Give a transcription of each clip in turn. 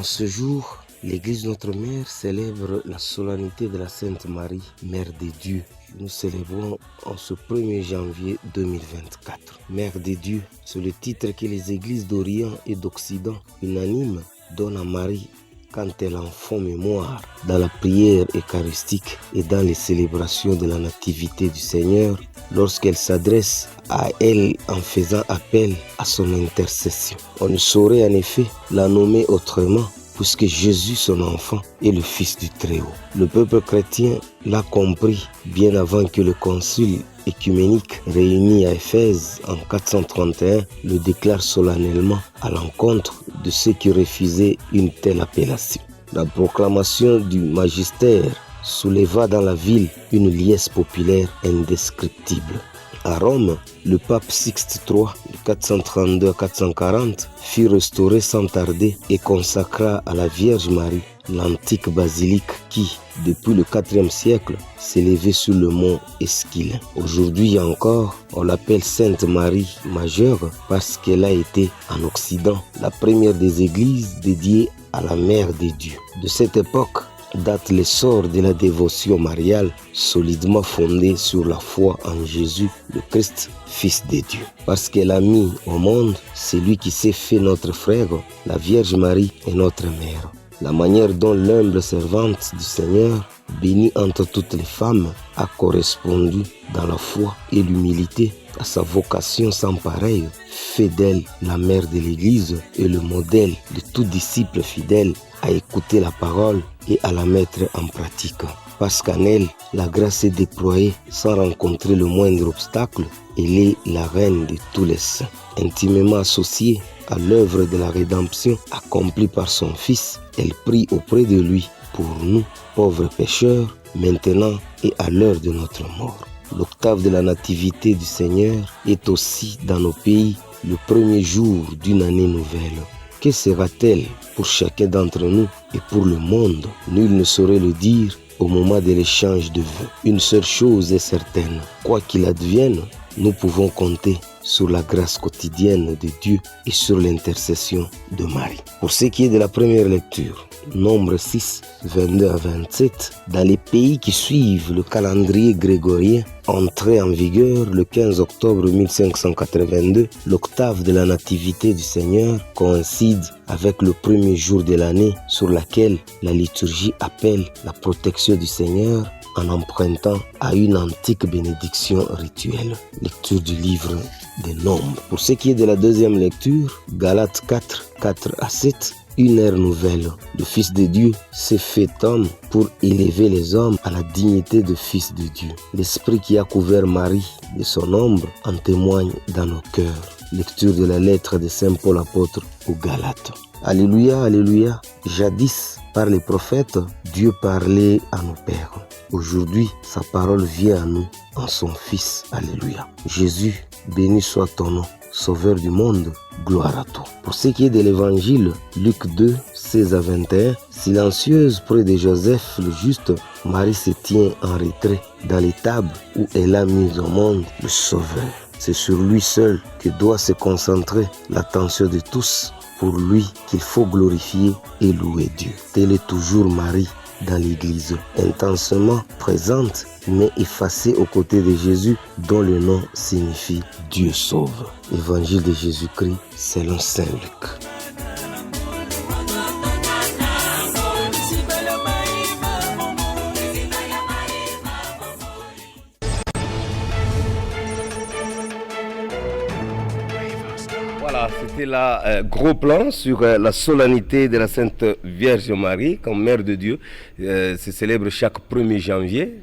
ce jour, l'Église Notre Mère célèbre la solennité de la Sainte Marie, Mère de Dieu. Nous célébrons en ce 1er janvier 2024. Mère de Dieu, c'est le titre que les églises d'Orient et d'Occident, unanimes, donnent à Marie quand elles en font mémoire dans la prière eucharistique et dans les célébrations de la Nativité du Seigneur, lorsqu'elles s'adressent à elle en faisant appel à son intercession. On ne saurait en effet la nommer autrement, puisque Jésus, son enfant, est le Fils du Très-Haut. Le peuple chrétien l'a compris bien avant que le concile écuménique réuni à Éphèse en 431 le déclare solennellement à l'encontre de ceux qui refusaient une telle appellation. La proclamation du magistère souleva dans la ville une liesse populaire indescriptible. À Rome, le pape Sixte III, de 432 à 440, fut restauré sans tarder et consacra à la Vierge Marie l'antique basilique qui, depuis le IVe siècle, s'élevait sur le mont Esquilin. Aujourd'hui encore, on l'appelle Sainte Marie Majeure parce qu'elle a été, en Occident, la première des églises dédiées à la Mère de Dieu. De cette époque date l'essor de la dévotion mariale solidement fondée sur la foi en Jésus, le Christ, Fils de Dieu. Parce qu'elle a mis au monde celui qui s'est fait notre frère, la Vierge Marie est notre mère. La manière dont l'humble servante du Seigneur, bénie entre toutes les femmes, a correspondu dans la foi et l'humilité à sa vocation sans pareille, fait d'elle la mère de l'Église et le modèle de tout disciple fidèle à écouter la parole et à la mettre en pratique. Parce qu'en elle, la grâce est déployée sans rencontrer le moindre obstacle. Elle est la reine de tous les saints, intimement associée à l'œuvre de la rédemption accomplie par son Fils. Elle prie auprès de lui pour nous, pauvres pécheurs, maintenant et à l'heure de notre mort. L'octave de la Nativité du Seigneur est aussi dans nos pays le premier jour d'une année nouvelle. Que sera-t-elle pour chacun d'entre nous et pour le monde? Nul ne saurait le dire au moment de l'échange de vœux. Une seule chose est certaine, quoi qu'il advienne, nous pouvons compter sur la grâce quotidienne de Dieu et sur l'intercession de Marie. Pour ce qui est de la première lecture, Nombre 6, 22 à 27, dans les pays qui suivent le calendrier grégorien, entré en vigueur le 15 octobre 1582, l'octave de la Nativité du Seigneur coïncide avec le premier jour de l'année sur laquelle la liturgie appelle la protection du Seigneur en empruntant à une antique bénédiction rituelle. Lecture du livre des Nombres. Pour ce qui est de la deuxième lecture, Galates 4, 4 à 7, une ère nouvelle. Le Fils de Dieu s'est fait homme pour élever les hommes à la dignité de Fils de Dieu. L'Esprit qui a couvert Marie de son ombre en témoigne dans nos cœurs. Lecture de la lettre de Saint Paul apôtre aux Galates. Alléluia, alléluia. Jadis, par les prophètes, Dieu parlait à nos pères. Aujourd'hui, sa parole vient à nous en son Fils. Alléluia. Jésus, béni soit ton nom. Sauveur du monde, gloire à toi. Pour ce qui est de l'évangile, Luc 2, 16 à 21, silencieuse près de Joseph le juste, Marie se tient en retrait dans l'étable où elle a mis au monde le Sauveur. C'est sur lui seul que doit se concentrer l'attention de tous, pour lui qu'il faut glorifier et louer Dieu. Telle est toujours Marie dans l'Église, intensément présente mais effacée aux côtés de Jésus, dont le nom signifie Dieu sauve. Évangile de Jésus-Christ selon Saint Luc. Voilà, c'était là gros plan sur la solennité de la Sainte Vierge Marie comme Mère de Dieu. Se célèbre chaque 1er janvier.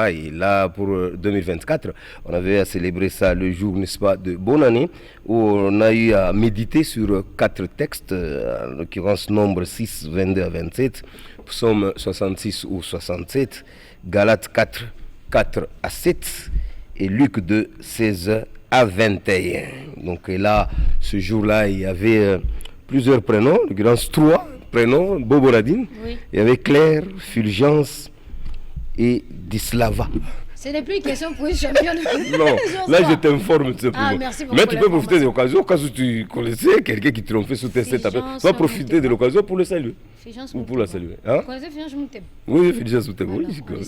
Et là, pour 2024, on avait à célébrer ça le jour, n'est-ce pas, de bonne année, où on a eu à méditer sur 4 textes, en l'occurrence Nombre 6, 22 à 27, Psaume 66 ou 67, Galates 4, 4 à 7 et Luc 2, 16 à 21. Donc là, ce jour-là, il y avait plusieurs prénoms, en l'occurrence 3 prénoms, Boboradine. Oui. Il y avait Claire, Fulgence et Dislava. Ce n'est plus une question pour une championne. Non, là je t'informe simplement. Ah, merci beaucoup. Mais tu peux profiter de l'occasion, au cas où tu connaissais quelqu'un qui trompait sous tes 7 appels. Tu vas profiter de l'occasion pour le saluer. Ou pour la saluer. Vous connaissez Fulgence Mouteb? Oui, Fulgence Mouteb. Oui, je connais.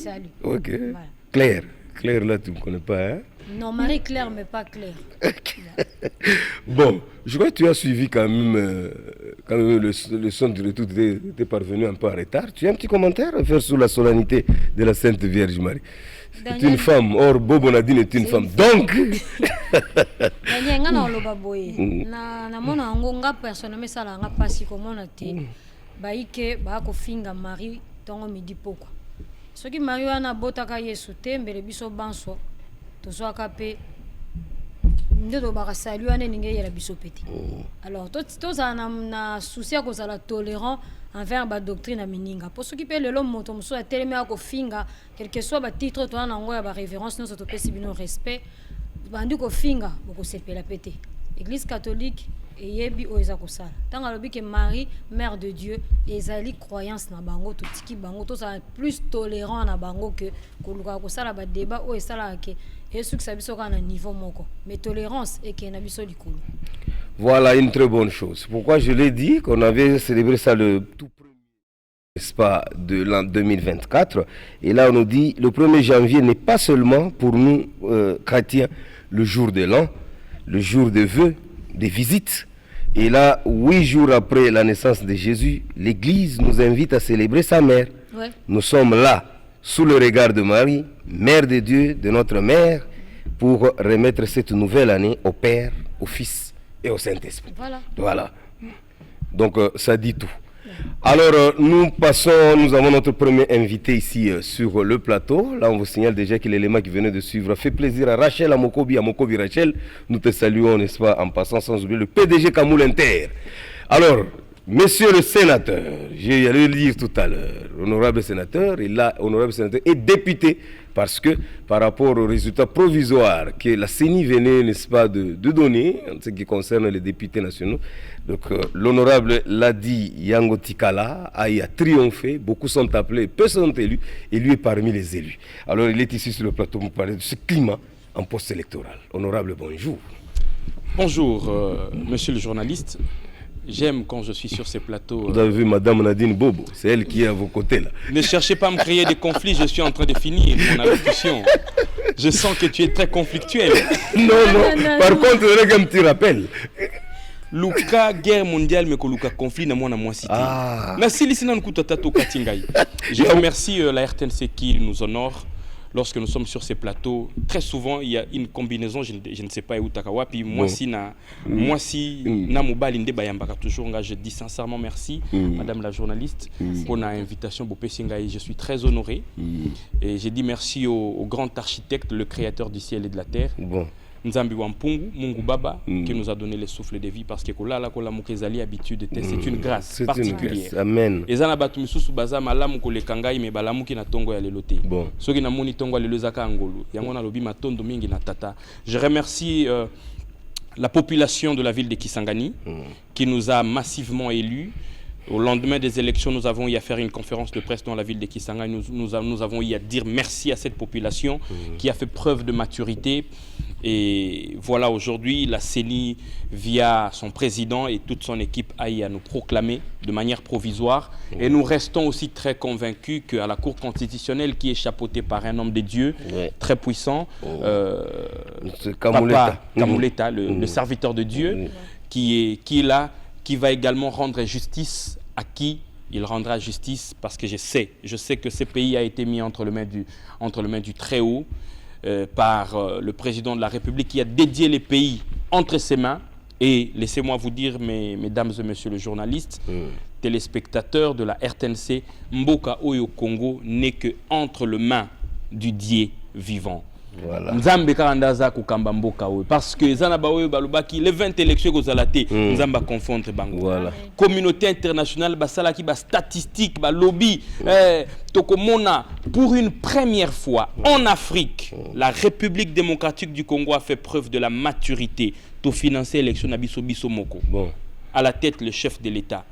Ok. Voilà. Claire. Claire, là, tu ne me connais pas, hein? Non, Marie-Claire, mais pas Claire. Bon, je crois que tu as suivi quand même le son du retour. Tu es parvenu un peu en retard. Tu as un petit commentaire à faire sur la solennité de la Sainte Vierge Marie? C'est une femme. Or, Bobo Nadine est une femme. Donc... Marie tongo midi poko. Soki Marie wana botaka Yesu te mbele biso banso tozwaka pe ndeto bakasalu ane ninge yela biso pete. Alors tozala na souci ya kozala tolérant envers ba doctrine ya mininga. Po soki pe lelo moto moso atelemi akofinga quel que soit ba titre to na ngo ya ba révérence nous topesi bino respect bandi kofinga bokosepela pete. Église catholique et yebi oeza kosala tanga lobi que Marie mère de Dieu ezali croyance na bango totiki bango to ça plus tolérant na bango que koluka kosala ba débat o esala ke Yesu kisabiso kana niveau moko mais tolérance et que na biso likolo. Voilà une très bonne chose. Pourquoi je l'ai dit qu'on avait célébré ça le tout premier, n'est-ce pas, de l'an 2024 et là on nous dit le 1er janvier n'est pas seulement pour nous chrétiens le jour de l'an, le jour de vœux, des visites. Et là, 8 jours après la naissance de Jésus, l'Église nous invite à célébrer sa mère. Ouais. Nous sommes là, sous le regard de Marie, Mère de Dieu, de notre mère, pour remettre cette nouvelle année au Père, au Fils et au Saint-Esprit. Voilà. Donc, ça dit tout. Alors, nous avons notre premier invité ici sur le plateau. Là, on vous signale déjà que l'élément qui venait de suivre fait plaisir à Rachel, à Mokobi Rachel. Nous te saluons, n'est-ce pas, en passant sans oublier le PDG Kamoul Inter. Alors, monsieur le sénateur, j'allais le dire tout à l'heure, honorable sénateur et député, parce que par rapport aux résultats provisoires que la CENI venait, n'est-ce pas, de donner, en ce qui concerne les députés nationaux, donc l'honorable Ladi Yango Tikala a triomphé, beaucoup sont appelés, peu sont élus, et lui est parmi les élus. Alors il est ici sur le plateau pour parler de ce climat en post-électoral. Honorable, bonjour. Bonjour, monsieur le journaliste. J'aime quand je suis sur ces plateaux. Vous avez vu Madame Nadine Bobo, c'est elle qui est à vos côtés là. Ne cherchez pas à me créer des conflits, je suis en train de finir mon allocution. Je sens que tu es très conflictuel. Non. Par contre, il y a un petit rappel. Luka guerre mondiale mais que Luka conflit na mwana mwasi. Na sili na nkuta tato katingai. Je remercie la RTNC qui nous honore. Lorsque nous sommes sur ces plateaux, très souvent il y a une combinaison, je ne sais pas où takawa, puis moi si na mobile inde bayambaka toujours, je dis sincèrement merci, madame la journaliste, pour l'invitation. Je suis très honoré et j'ai dit merci au grand architecte, le créateur du ciel et de la terre. Nzambi Wampungu, Mungu Baba, qui nous a donné le souffle de vie parce que habitude, c'est une grâce particulière. Amen. Et zana batu misusu baza malamu ko le kangai me balamu ki na tongo ya lelote. Bon. Soki na moni tongo ya lelozaka angolu. Yango na lobi matondo mingi na tata. Je remercie la population de la ville de Kisangani qui nous a massivement élus. Au lendemain des élections, nous avons eu à faire une conférence de presse dans la ville de Kisangani. Nous avons eu à dire merci à cette population qui a fait preuve de maturité. Et voilà, aujourd'hui, la CENI, via son président et toute son équipe, a eu à nous proclamer de manière provisoire. Et nous restons aussi très convaincus qu'à la Cour constitutionnelle, qui est chapeautée par un homme de Dieu, très puissant, Kamuleta, le serviteur de Dieu, qui est là, qui va également rendre justice à qui il rendra justice, parce que je sais que ce pays a été mis entre les mains du Très-Haut par le président de la République qui a dédié les pays entre ses mains. Et laissez-moi vous dire, mesdames et messieurs les journalistes, téléspectateurs de la RTNC, Mboka Oyo Congo n'est que entre les mains du Dieu vivant. Voilà. Parce que les 20 élections que vous avez Nzamba confondre bango. Voilà. Communauté internationale basalaki ba statistique ba lobby tokomona pour une première fois en Afrique la République démocratique du Congo a fait preuve de la maturité pour financer l'élection na biso moko. Bon. À la tête le chef de l'État.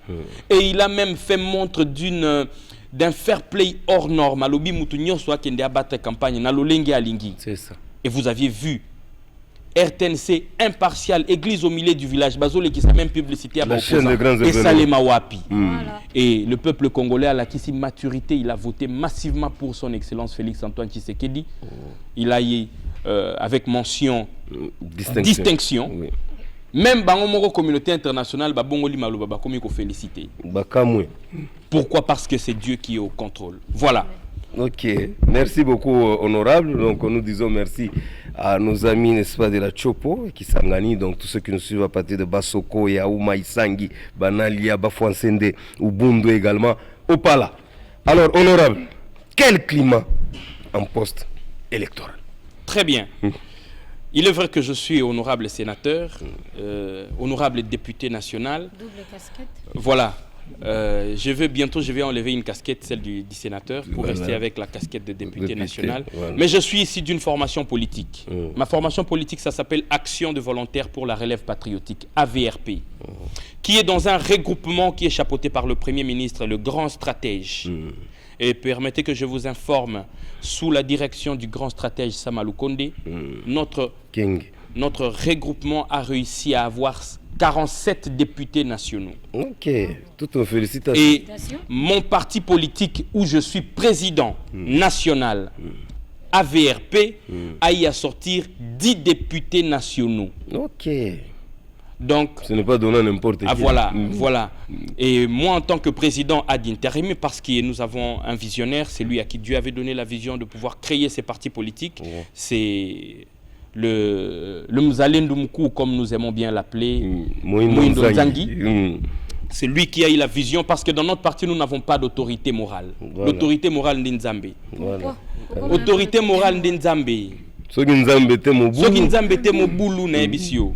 Et il a même fait montre d'une d'un fair play hors norme. Alobi mutunyo soit qui a battu campagne na lolenge alingi. C'est ça. Et vous aviez vu RTNC impartial, église au milieu du village, Bazole qui sa même publicité à et Salema Wapi. Voilà. Et le peuple congolais à la maturité, il a voté massivement pour son excellence Félix-Antoine Tshisekedi. Il a eu, avec mention, distinction. Oui. Même dans la communauté internationale, il faut féliciter. Pourquoi? Parce que c'est Dieu qui est au contrôle. Voilà. Ok, merci beaucoup honorable. Donc nous disons merci à nos amis, n'est-ce pas, de la Chopo qui s'engagent, donc tous ceux qui nous suivent à partir de Basoko, Yaouma, Isangi, Banalia, Bafouansende, Ubundu également, Opala. Alors honorable, quel climat en poste électoral? Très bien. Il est vrai que je suis honorable sénateur, honorable député national. Double casquette. Voilà. Bientôt je vais enlever une casquette, celle du sénateur, pour rester avec la casquette de député national. Voilà. Mais je suis ici d'une formation politique. Ma formation politique, ça s'appelle Action de volontaires pour la relève patriotique, AVRP, qui est dans un regroupement qui est chapeauté par le Premier ministre, le grand stratège. Et permettez que je vous informe, sous la direction du grand stratège Sama Lukonde, notre regroupement a réussi à avoir 47 députés nationaux. Ok, toutes nos félicitations. Et mon parti politique où je suis président national, AVRP, a y à sortir 10 députés nationaux. Ok. Donc, ce n'est pas donné à n'importe qui. Voilà, voilà. Et moi, en tant que président ad interim, parce que nous avons un visionnaire, c'est lui à qui Dieu avait donné la vision de pouvoir créer ces partis politiques. C'est le Mzalendumku, comme nous aimons bien l'appeler, Moïndo Nzangi. C'est lui qui a eu la vision, parce que dans notre parti, nous n'avons pas d'autorité morale. Voilà. L'autorité morale n'Nzambe. Voilà. Autorité morale n'Nzambe. Soki Nzambe te mobulu na ebisio.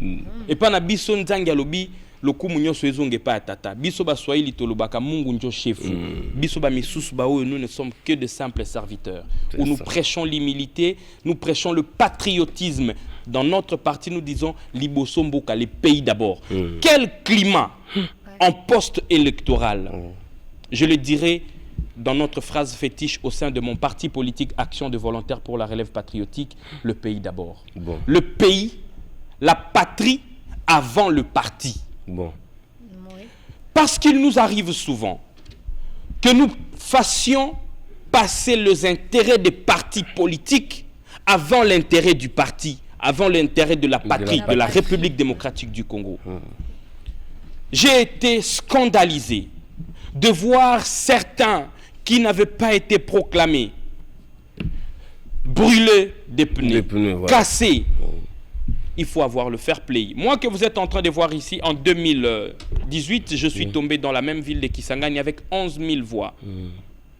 Et pas na biso Nzangi alobi lokumu nyonso ezonge pa tata. Biso ba Swahili tolobaka Mungu njo chef. Biso ba misusu ba oyo nous ne sommes que de simples serviteurs. Où nous prêchons l'humilité, nous prêchons le patriotisme. Dans notre parti, nous disons Liboso Mboka, les pays d'abord. Quel climat en post-électoral. Je le dirais dans notre phrase fétiche au sein de mon parti politique Action de volontaires pour la relève patriotique, le pays d'abord. Bon. Le pays, la patrie avant le parti. Bon. Parce qu'il nous arrive souvent que nous fassions passer les intérêts des partis politiques avant l'intérêt du parti, avant l'intérêt de la patrie, de la République démocratique du Congo. J'ai été scandalisé de voir certains qui n'avaient pas été proclamés brûler des pneus, voilà. Casser. Il faut avoir le fair play. Moi que vous êtes en train de voir ici, en 2018, je suis tombé dans la même ville de Kisangani avec 11 000 voix.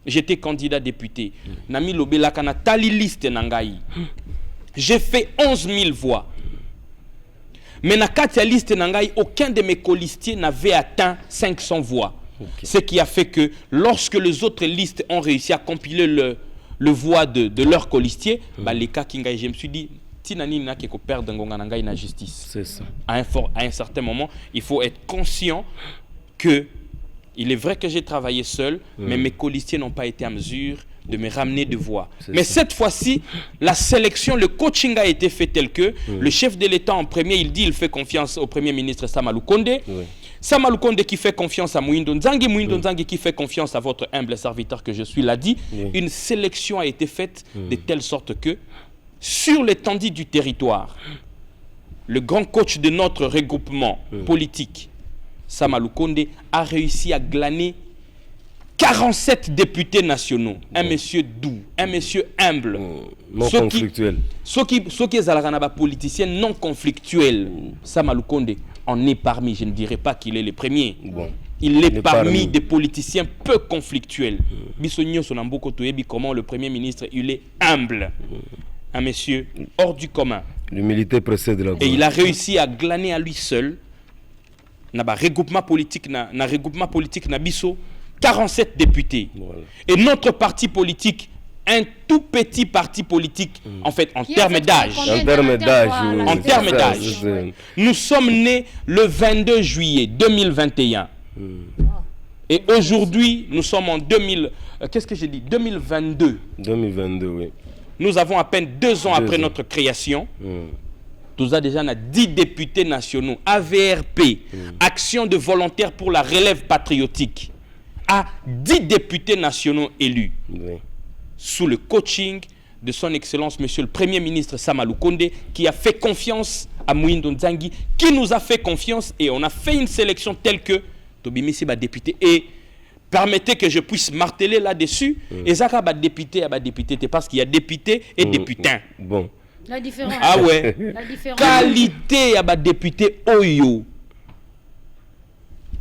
J'étais candidat député. Nami Lobela kana tali liste nangai. J'ai fait 11 000 voix. Mais na katia liste nangai, aucun de mes colistiers n'avait atteint 500 voix. Okay. Ce qui a fait que lorsque les autres listes ont réussi à compiler le voix de leurs colistiers, bah, les cas qui je me suis dit, Tinani n'a qu'à perdre la justice. C'est ça. À un certain moment, il faut être conscient que il est vrai que j'ai travaillé seul, mais mes colistiers n'ont pas été en mesure de me ramener de voix. Mais cette fois-ci, la sélection, le coaching a été fait tel que le chef de l'État en premier, il dit il fait confiance au Premier ministre Sama Lukonde. Sama Lukonde qui fait confiance à Moïndo Nzangi, Moïndo Nzangi qui fait confiance à votre humble serviteur que je suis l'a dit. Une sélection a été faite de telle sorte que sur l'étendue du territoire, le grand coach de notre regroupement politique, Sama Lukonde, a réussi à glaner 47 députés nationaux. Un monsieur doux, un monsieur humble. Non conflictuel. Ceux qui sont politiciens non conflictuels. Sama Lukonde en est parmi. Je ne dirais pas qu'il est le premier. Bon. Il est parmi des politiciens peu conflictuels. Bissonio Sonamboko Toyebi, comment le Premier ministre, il est humble. Un monsieur hors du commun. L'humilité précède la gloire. Et il a réussi à glaner à lui seul, na regroupement politique na biso, 47 députés. Voilà. Et notre parti politique, un tout petit parti politique, en fait, en termes d'âge. En termes d'âge. Nous sommes nés le 22 juillet 2021. Et aujourd'hui, nous sommes en 2022. 2022, oui. Nous avons à peine 2 ans après notre création. Nous avons déjà 10 députés nationaux, AVRP, Action de volontaires pour la relève patriotique, à 10 députés nationaux élus, sous le coaching de son Excellence, Monsieur le Premier ministre Sama Lukonde, qui a fait confiance à Mouindo Nzangi, qui nous a fait confiance, et on a fait une sélection telle que Tobimisi va député. Et permettez que je puisse marteler là-dessus. Et ça va député, parce qu'il y a député et députin. Bon. La différence. Ah ouais. La différence. Qualité à député Oyo.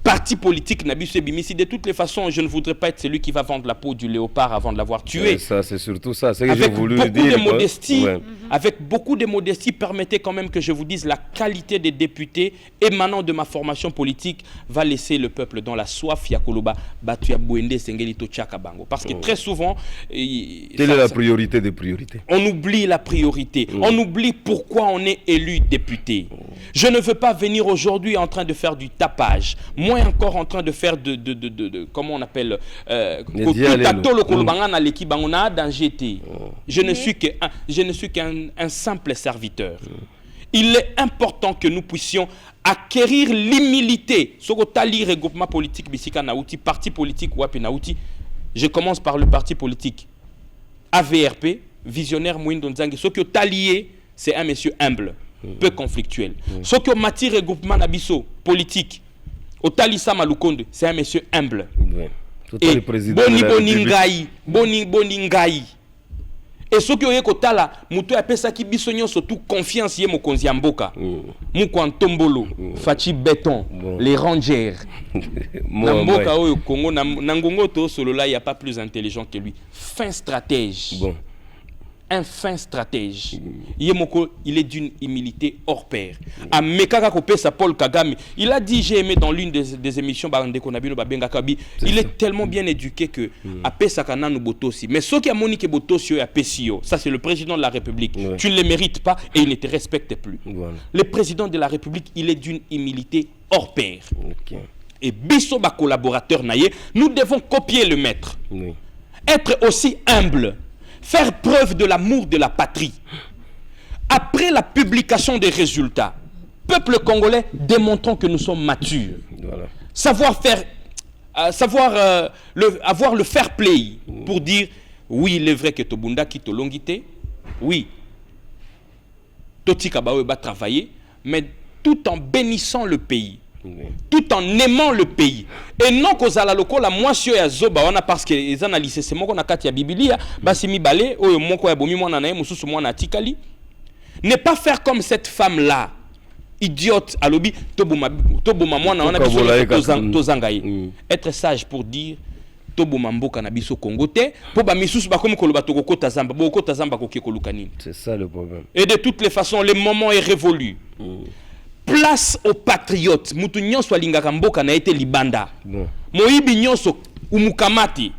Parti politique Nabiso Bimisi. De toutes les façons, je ne voudrais pas être celui qui va vendre la peau du léopard avant de l'avoir tué. Ça, c'est surtout ça. C'est que avec j'ai voulu beaucoup dire. De modestie, avec beaucoup de modestie, permettez quand même que je vous dise la qualité des députés émanant de ma formation politique va laisser le peuple dans la soif. Yakoloba, Batuya Bouende, Sengelito Tchakabango. Parce que très souvent, quelle est la priorité des priorités? On oublie la priorité. On oublie pourquoi on est élu député. Je ne veux pas venir aujourd'hui en train de faire du tapage. Moins encore en train de faire comment on appelle je ne suis qu'un simple serviteur. Il est important que nous puissions acquérir l'humilité. Regroupement politique bisika nauti, parti politique wapi nauti. Je commence par le parti politique AVRP, visionnaire Mouindo Nzangi. Ce que t'allié, c'est un monsieur humble, peu conflictuel. Ce que mati regroupement nabiso politique Otali Sama Lukonde, c'est un monsieur humble. Et boni ngai. Et ce que Kotala, Moutou a pesa ki bisonyo surtout confiance yé mokonzi mboka. Mouko Ntombolo, Fachi Béton, les Rangers. Mboka au Congo, Nangongo to solo là, il n'y a pas plus intelligent que lui. Fin stratège. Un fin stratège. Yemoko, il est d'une humilité hors pair. A Mekaka Kopesa Paul Kagame, il a dit, j'ai aimé dans l'une des émissions, il est tellement bien éduqué que a Pesa Kananu Botosi. Mais ce qui a Monique Botosi a Pesio, ça c'est le président de la République. Tu ne le mérites pas et il ne te respecte plus. Le président de la République, il est d'une humilité hors pair. Et Bissoba collaborateur naïe, nous devons copier le maître. Être aussi humble. Faire preuve de l'amour de la patrie. Après la publication des résultats, peuple congolais, démontrons que nous sommes matures. Savoir faire, avoir le fair play pour dire oui, il est vrai que Tobunda qui te longité, oui, Toti Kabawe va travailler, mais tout en bénissant le pays. Tout en aimant le pays. Et non qu'aux alaloko la moisio ya zoba wana parce que les analystes c'est moi qu'on a kati ya biblia basi mi balé oyo moko ya bomi mwana na mususu mwana tikali. Ne pas faire comme cette femme là idiote alobi toboma mwana wana biso tozangaye. Être sage pour dire toboma mboka na biso Congo te po ba misusu ba comme koloba to kokota zamba bo kokota zamba koki koluka nini. C'est ça le problème. Et de toutes les façons le moment est révolu. Place aux patriotes. Mutu nyonso alingaka mboka na été libanda. Moyibi nyonso umukamati.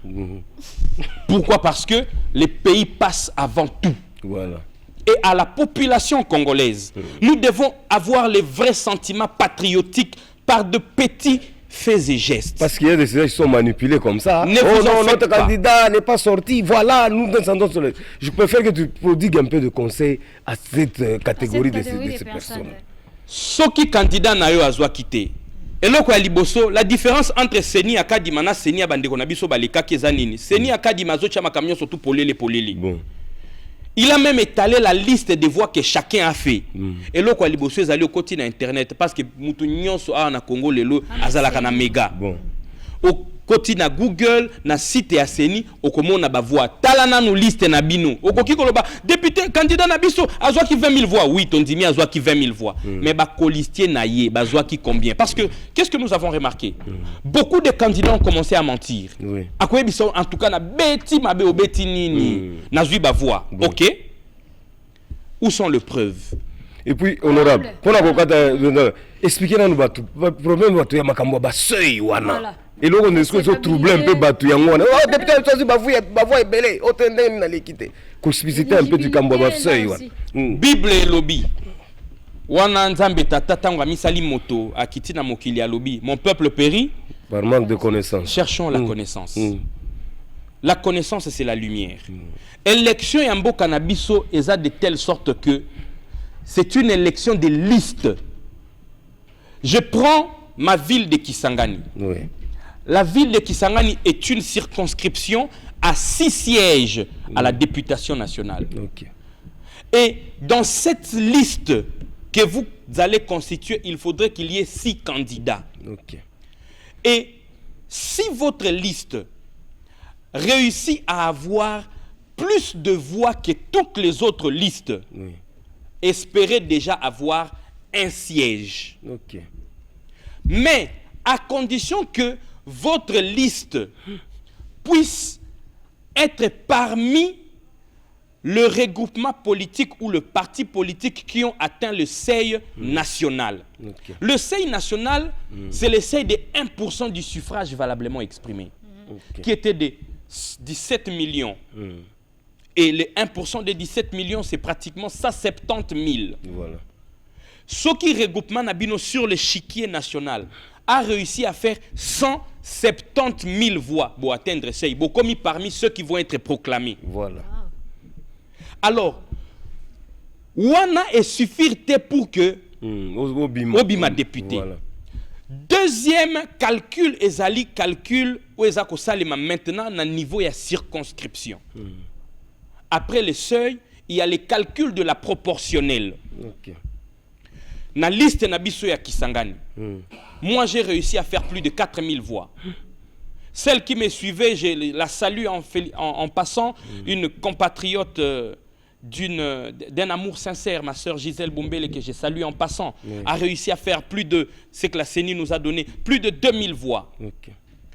Pourquoi? Parce que les pays passent avant tout. Voilà. Et à la population congolaise, nous devons avoir les vrais sentiments patriotiques par de petits faits et gestes. Parce qu'il y a des gens qui sont manipulés comme ça. Notre candidat n'est pas sorti. Voilà, nous descendons sur le... Je préfère que tu prodigues un peu de conseils à cette catégorie de ces personnes. Soki candidat na yo azwa quitté. Et là quoi liboso, la différence entre Seni Akadima na Seni Abandeko na biso baleka kezanini. Seni Akadima zo chama camion surtout polele. Bon. Il a même étalé la liste des voix que chacun a fait. Et là quoi liboso ezali au côté na internet parce que mutu nyonso a na Congo lelo azalaka na méga. Bon. Au côté na Google na site ya Seni okomona ba voix talana nous liste na bino okoki koloba député candidat na biso azwa ki 20 000 voix oui tondimi azwa ki 20 000 voix mais ba colistier na ye bazwa ki combien parce que qu'est-ce que nous avons remarqué beaucoup de candidats ont commencé à mentir akoye biso en tout cas na beti mabe obeti nini na zui ba voix OK où sont les preuves? Et puis honorable pour la kokata expliquer na nous batu problème batu ya makambo ba seuil wana. Et là on est troublé un peu batu yango wana. Oh député choisi ba voix belé otende na l'équité. Complicité un peu du kambo ba seuil wana. Bible et lobby. Wana nzambe tata tanga misali moto akiti na mokili ya lobby. Mon peuple périt Par manque de connaissances. Cherchons la connaissance. La connaissance, c'est la lumière. Élection Yambo Cannabiso est de telle sorte que c'est une élection de liste. Je prends ma ville de Kisangani. Oui. La ville de Kisangani est une circonscription à 6 sièges à la députation nationale. Okay. Et dans cette liste que vous allez constituer, il faudrait qu'il y ait 6 candidats. Okay. Et si votre liste réussit à avoir plus de voix que toutes les autres listes, oui, espérez déjà avoir un siège. Okay. Mais à condition que votre liste puisse être parmi le regroupement politique ou le parti politique qui ont atteint le seuil national. Okay. Le seuil national, c'est le seuil de 1% du suffrage valablement exprimé, Okay. qui était de 17 millions. Et les 1% des 17 millions, c'est pratiquement 170 000. Voilà. Ce qui regroupement Nabino sur l'échiquier national a réussi à faire 170 000 voix pour atteindre ça. Bon, commis parmi ceux qui vont être proclamés. Voilà. Alors, Wana est suffisant pour que Obima député. Voilà. Deuxième calcul, ezali calcul où ezako salima maintenant na niveau ya circonscription. Après le seuil, il y a les calculs de la proportionnelle. Okay. Na liste nabiso ya Kisangani. Moi, j'ai réussi à faire plus de 4000 voix. Celle qui me suivait, je la salue en passant, une compatriote d'un amour sincère, ma sœur Gisèle Bombele, que je salue en passant, a réussi à faire plus de, ce que la CENI nous a donné, plus de 2000 voix. Okay.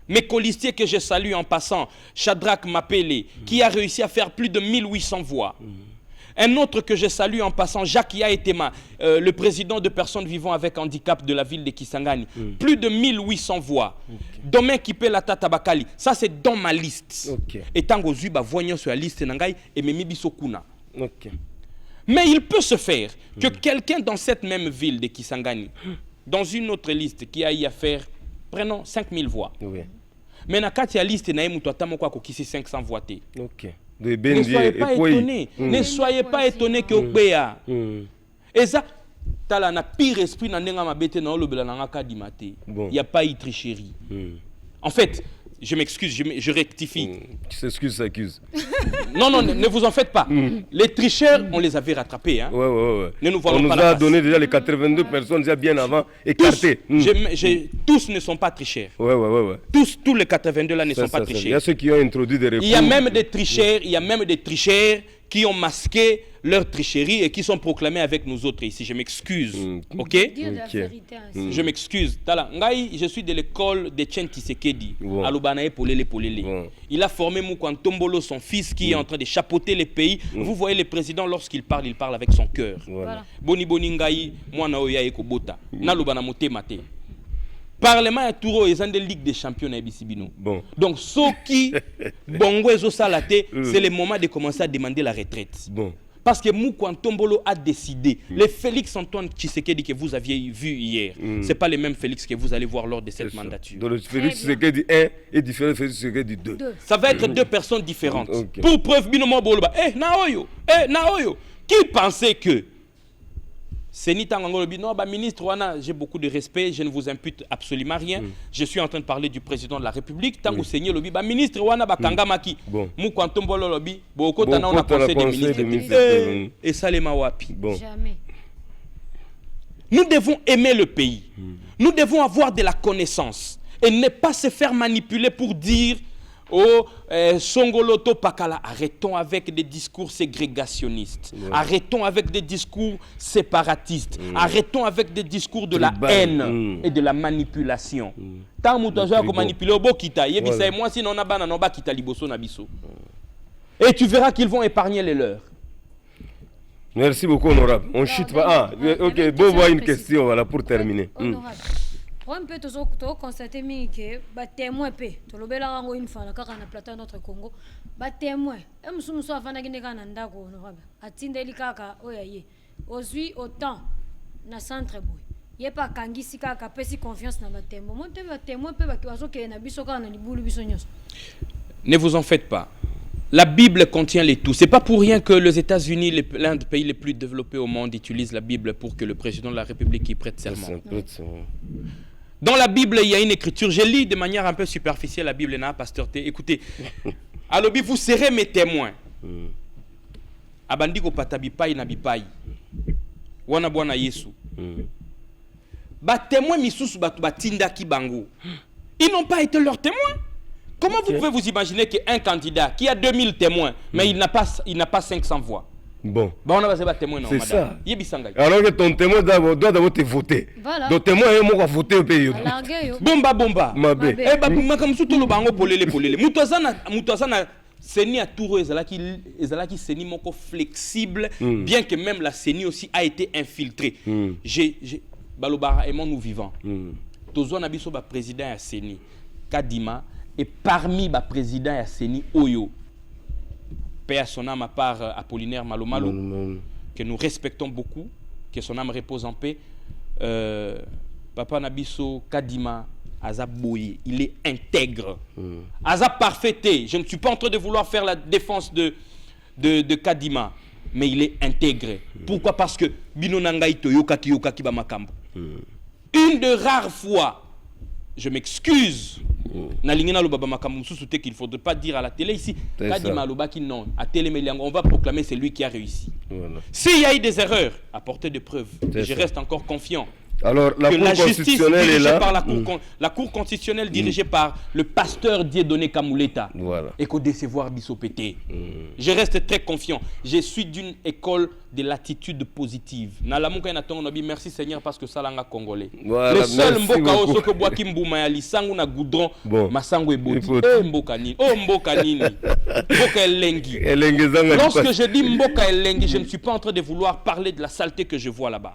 Mes colistiers que je salue en passant, Shadrach Mapele, qui a réussi à faire plus de 1800 voix. Un autre que je salue en passant, Jacques Yaetema, le président de personnes vivant avec handicap de la ville de Kisangani. Plus de 1800 voix. Domaine Kipé Lata Tabakali. Ça, c'est dans ma liste. Okay. Et tant que Zuba voyant sur la liste, Nangai et Memi Sokuna. Okay. Mais il peut se faire que quelqu'un dans cette même ville de Kisangani, dans une autre liste qui a eu à faire, prenons 5000 voix. Oui. Mais dans la liste, il y a 500 voix. Okay. Ne soyez pas étonnés. Ne soyez pas étonnés que Okbeya. Et ça, tu as un pire esprit dans il n'y a pas eu tricherie. En fait, je m'excuse, je rectifie. Tu s'excuses, s'accuse. Non, ne vous en faites pas. Les tricheurs, on les avait rattrapés. Hein. Ouais. Ne nous on nous a donné déjà les 82 personnes déjà bien avant écartées. Tous ne sont pas tricheurs. Ouais. Tous les 82 là ne sont pas tricheurs. Il y a ceux qui ont introduit des recours. Il y a même des tricheurs qui ont masqué leur tricherie et qui sont proclamés avec nous autres ici. Je m'excuse. Ok? Dire la vérité ainsi. Je m'excuse. Je suis de l'école de Tchen Tshisekedi. À Lubanae Polele. Il a formé Moukantombolo, son fils, qui est en train de chapeauter les pays. Vous voyez le président, lorsqu'il parle avec son cœur. Voilà. Boni Ngai, Mwana Oya Ekobota. Na Lubana Mote Mate. Parlement et Touro, ils ont des ligues des champions à Ebisibino. Donc, ceux qui, Bongo et Zosalate, c'est le moment de commencer à demander la retraite. Parce que Moukantombolo a décidé, le Félix Antoine Tshisekedi que vous aviez vu hier, ce n'est pas le même Félix que vous allez voir lors de cette mandature. Donc le Félix Tshisekedi 1 est différent du Félix Tshisekedi 2. Ça va être deux personnes différentes. Pour preuve, Binomo Boloba, Naoyo, qui pensait que ministre, j'ai beaucoup de respect, je ne vous impute absolument rien. Je suis en train de parler du président de la République. Tant que Seigneur Lobi, ministre Wana Bakangamaki, Moukantombolo Lobi, Boko Tana on a conseil des ministres. Et Salema Wapi. Jamais. Nous devons aimer le pays. Nous devons avoir de la connaissance et ne pas se faire manipuler pour dire oh, Songoloto Pakala, arrêtons avec des discours ségrégationnistes. Arrêtons avec des discours séparatistes. Arrêtons avec des discours de la haine et de la manipulation. Tant que manipuler moi si non ba kita liboso na biso. Et tu verras qu'ils vont épargner les leurs. Merci beaucoup, honorable. On chute pas. Ok, bon, voir une question voilà, pour terminer. Honorable. On peut constater que les témoins, une fois, na plateau de notre Congo, les témoins, autant na centre boy ye pa kangisi kaka pesi confiance na batembo mo te batembo pe bazokeye na biso kaka na libulu biso nyonso. Ne vous en faites pas. La Bible contient les tout. C'est pas pour rien que les États-Unis, l'un des pays les plus développés au monde, utilise la Bible pour que le président de la République y prête serment. Dans la Bible, il y a une écriture. Je lis de manière un peu superficielle la Bible. Pasteur T. Écoutez, alobi, vous serez mes témoins. Abandiko patabipai na bipai. Wana bwana Yesu. Ba témoins misusu batu batinda ki bango. Ils n'ont pas été leurs témoins. Comment vous pouvez vous imaginer qu'un candidat qui a 2000 témoins, mais il n'a pas 500 voix? Bon. Bah on a pas témoin non, c'est madame. Ça. Alors que ton témoin doit d'abord te voter. Voilà. Donc témoin est moi voter au pays. Bomba. Mabe. Eh bah makamsu to lo bango polele. Mutazana Seni a touro ezalaki seni moko flexible, bien que même la seni aussi a été infiltrée. Balobara aimons nous vivants. Tozo na biso ba président ya seni Kadima. Et parmi les présidents à Seni Oyo, Père son âme à part Apollinaire Malomalo, que nous respectons beaucoup, que son âme repose en paix, Papa Nabiso Kadima Azaboye, il est intègre. Azab parfaité. Je ne suis pas en train de vouloir faire la défense de Kadima, mais il est intègre. Pourquoi? Parce que Binonangaï Toyokaki Yokaki Bamakambo. Une de rares fois, je m'excuse. Nalingena lo baba makambo souté qu'il faudrait pas dire à la télé ici. Kadima Lobaki non, à télé on va proclamer c'est lui qui a réussi. Voilà. S'il y a eu des erreurs, apportez des preuves. Je reste encore confiant. Alors la justice est là. Par la cour constitutionnelle dirigée par le pasteur Dieudonné Kamouleta. Voilà. Et qu'au décevoir Bissopété. Je reste très confiant. Je suis d'une école de l'attitude positive. Merci Seigneur parce que ça l'a congolais. Voilà, le seul mboka oso que boaki mbuma ya lisangu na goudron masango eboti. Mboka nini. Oh mboka nini. Mboka elengi. Lorsque je dis mboka elengi, je ne suis pas en train de vouloir parler de la saleté que je vois là-bas.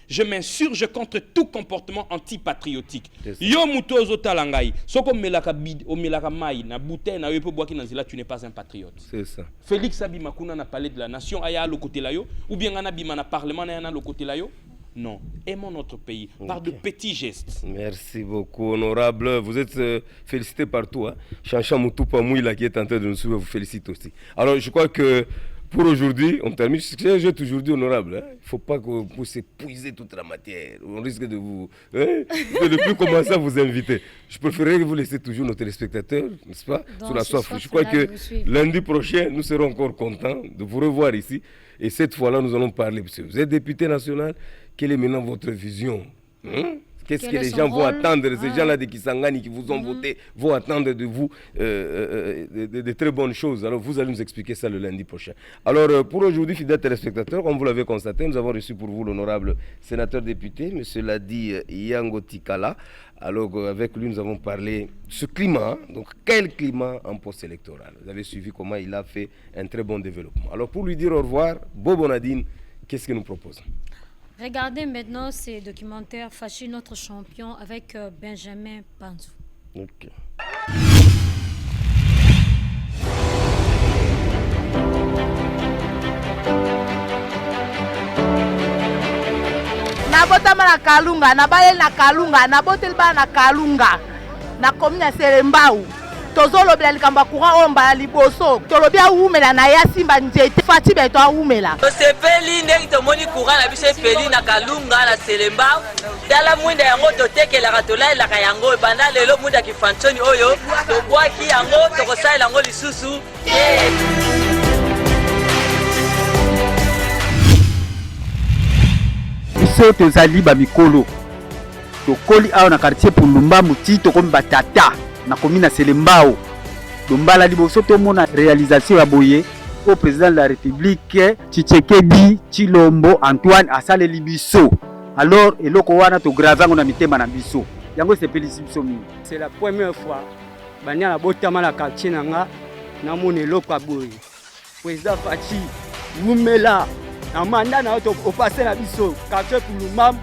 Je m'insurge contre tout comportement antipatriotique. Yo mutozo talangai. Soko melaka mai na bouteille na yepo boaki nanzila, tu n'es pas un patriote. C'est ça. Félix Abimakuna na parlé de la nation aya le côté là yo ou bien ngana bima na parlement na le côté là yo. Non, aimons notre pays par de petits gestes. Merci beaucoup, honorable. Vous êtes félicité partout. Hein? Chancha Moutoupa Mouila qui est en train de nous suivre vous félicite aussi. Alors, je crois que pour aujourd'hui, on termine. J'ai toujours dit honorable. Hein? Il ne faut pas que vous s'épuisez toute la matière. On risque de vous... Hein? De ne plus commencer à vous inviter. Je préférerais que vous laissez toujours nos téléspectateurs, n'est-ce pas, sur la soif. Je crois que lundi prochain, nous serons encore contents de vous revoir ici. Et cette fois-là, nous allons parler. Parce que vous êtes député national. Quelle est maintenant votre vision? Qu'est-ce que les gens vont attendre? Ces gens-là de Kisangani qui vous ont voté vont attendre de vous de très bonnes choses. Alors vous allez nous expliquer ça le lundi prochain. Alors pour aujourd'hui, fidèles téléspectateurs, comme vous l'avez constaté, nous avons reçu pour vous l'honorable sénateur député, M. Ladi Yango Tikala. Alors avec lui, nous avons parlé de ce climat. Donc quel climat en post-électoral? Vous avez suivi comment il a fait un très bon développement. Alors pour lui dire au revoir, Bobo Nadine, qu'est-ce qu'il nous propose? Regardez maintenant ces documentaires Fachi notre champion avec Benjamin Panzou. Ok. Nabotama na Kalunga, nabalel na Kalunga, nabotel ba na Kalunga. Na commune ya Selembao. Tozolobela likamba courant omba liboso tolobi awumela na ya simba nzete fati beto awumela tosepeli ndenge tomoni courant na biso epeli na Kalunga na Selembao dala mwinda yango totekelaka tolalelaka yango ebanda lelo mwinda kifanchoni oyo tobwaki yango tokosalela yango lisusu biso tozali bamikolo tokoli awa na quartier Pulumba muti tokomi batata na commune na Selembao dombala liboso tomona réalisation ya boye au président de la République Tshisekedi Tshilombo Antoine asaleli biso alors eloko wana to gravango na mitema na biso yango sepeli biso mingi. C'est la première fois banya na botama na quartier nanga na mona eloko ya boye président Fachi wumela na manda na to opase na biso quartier Pulumba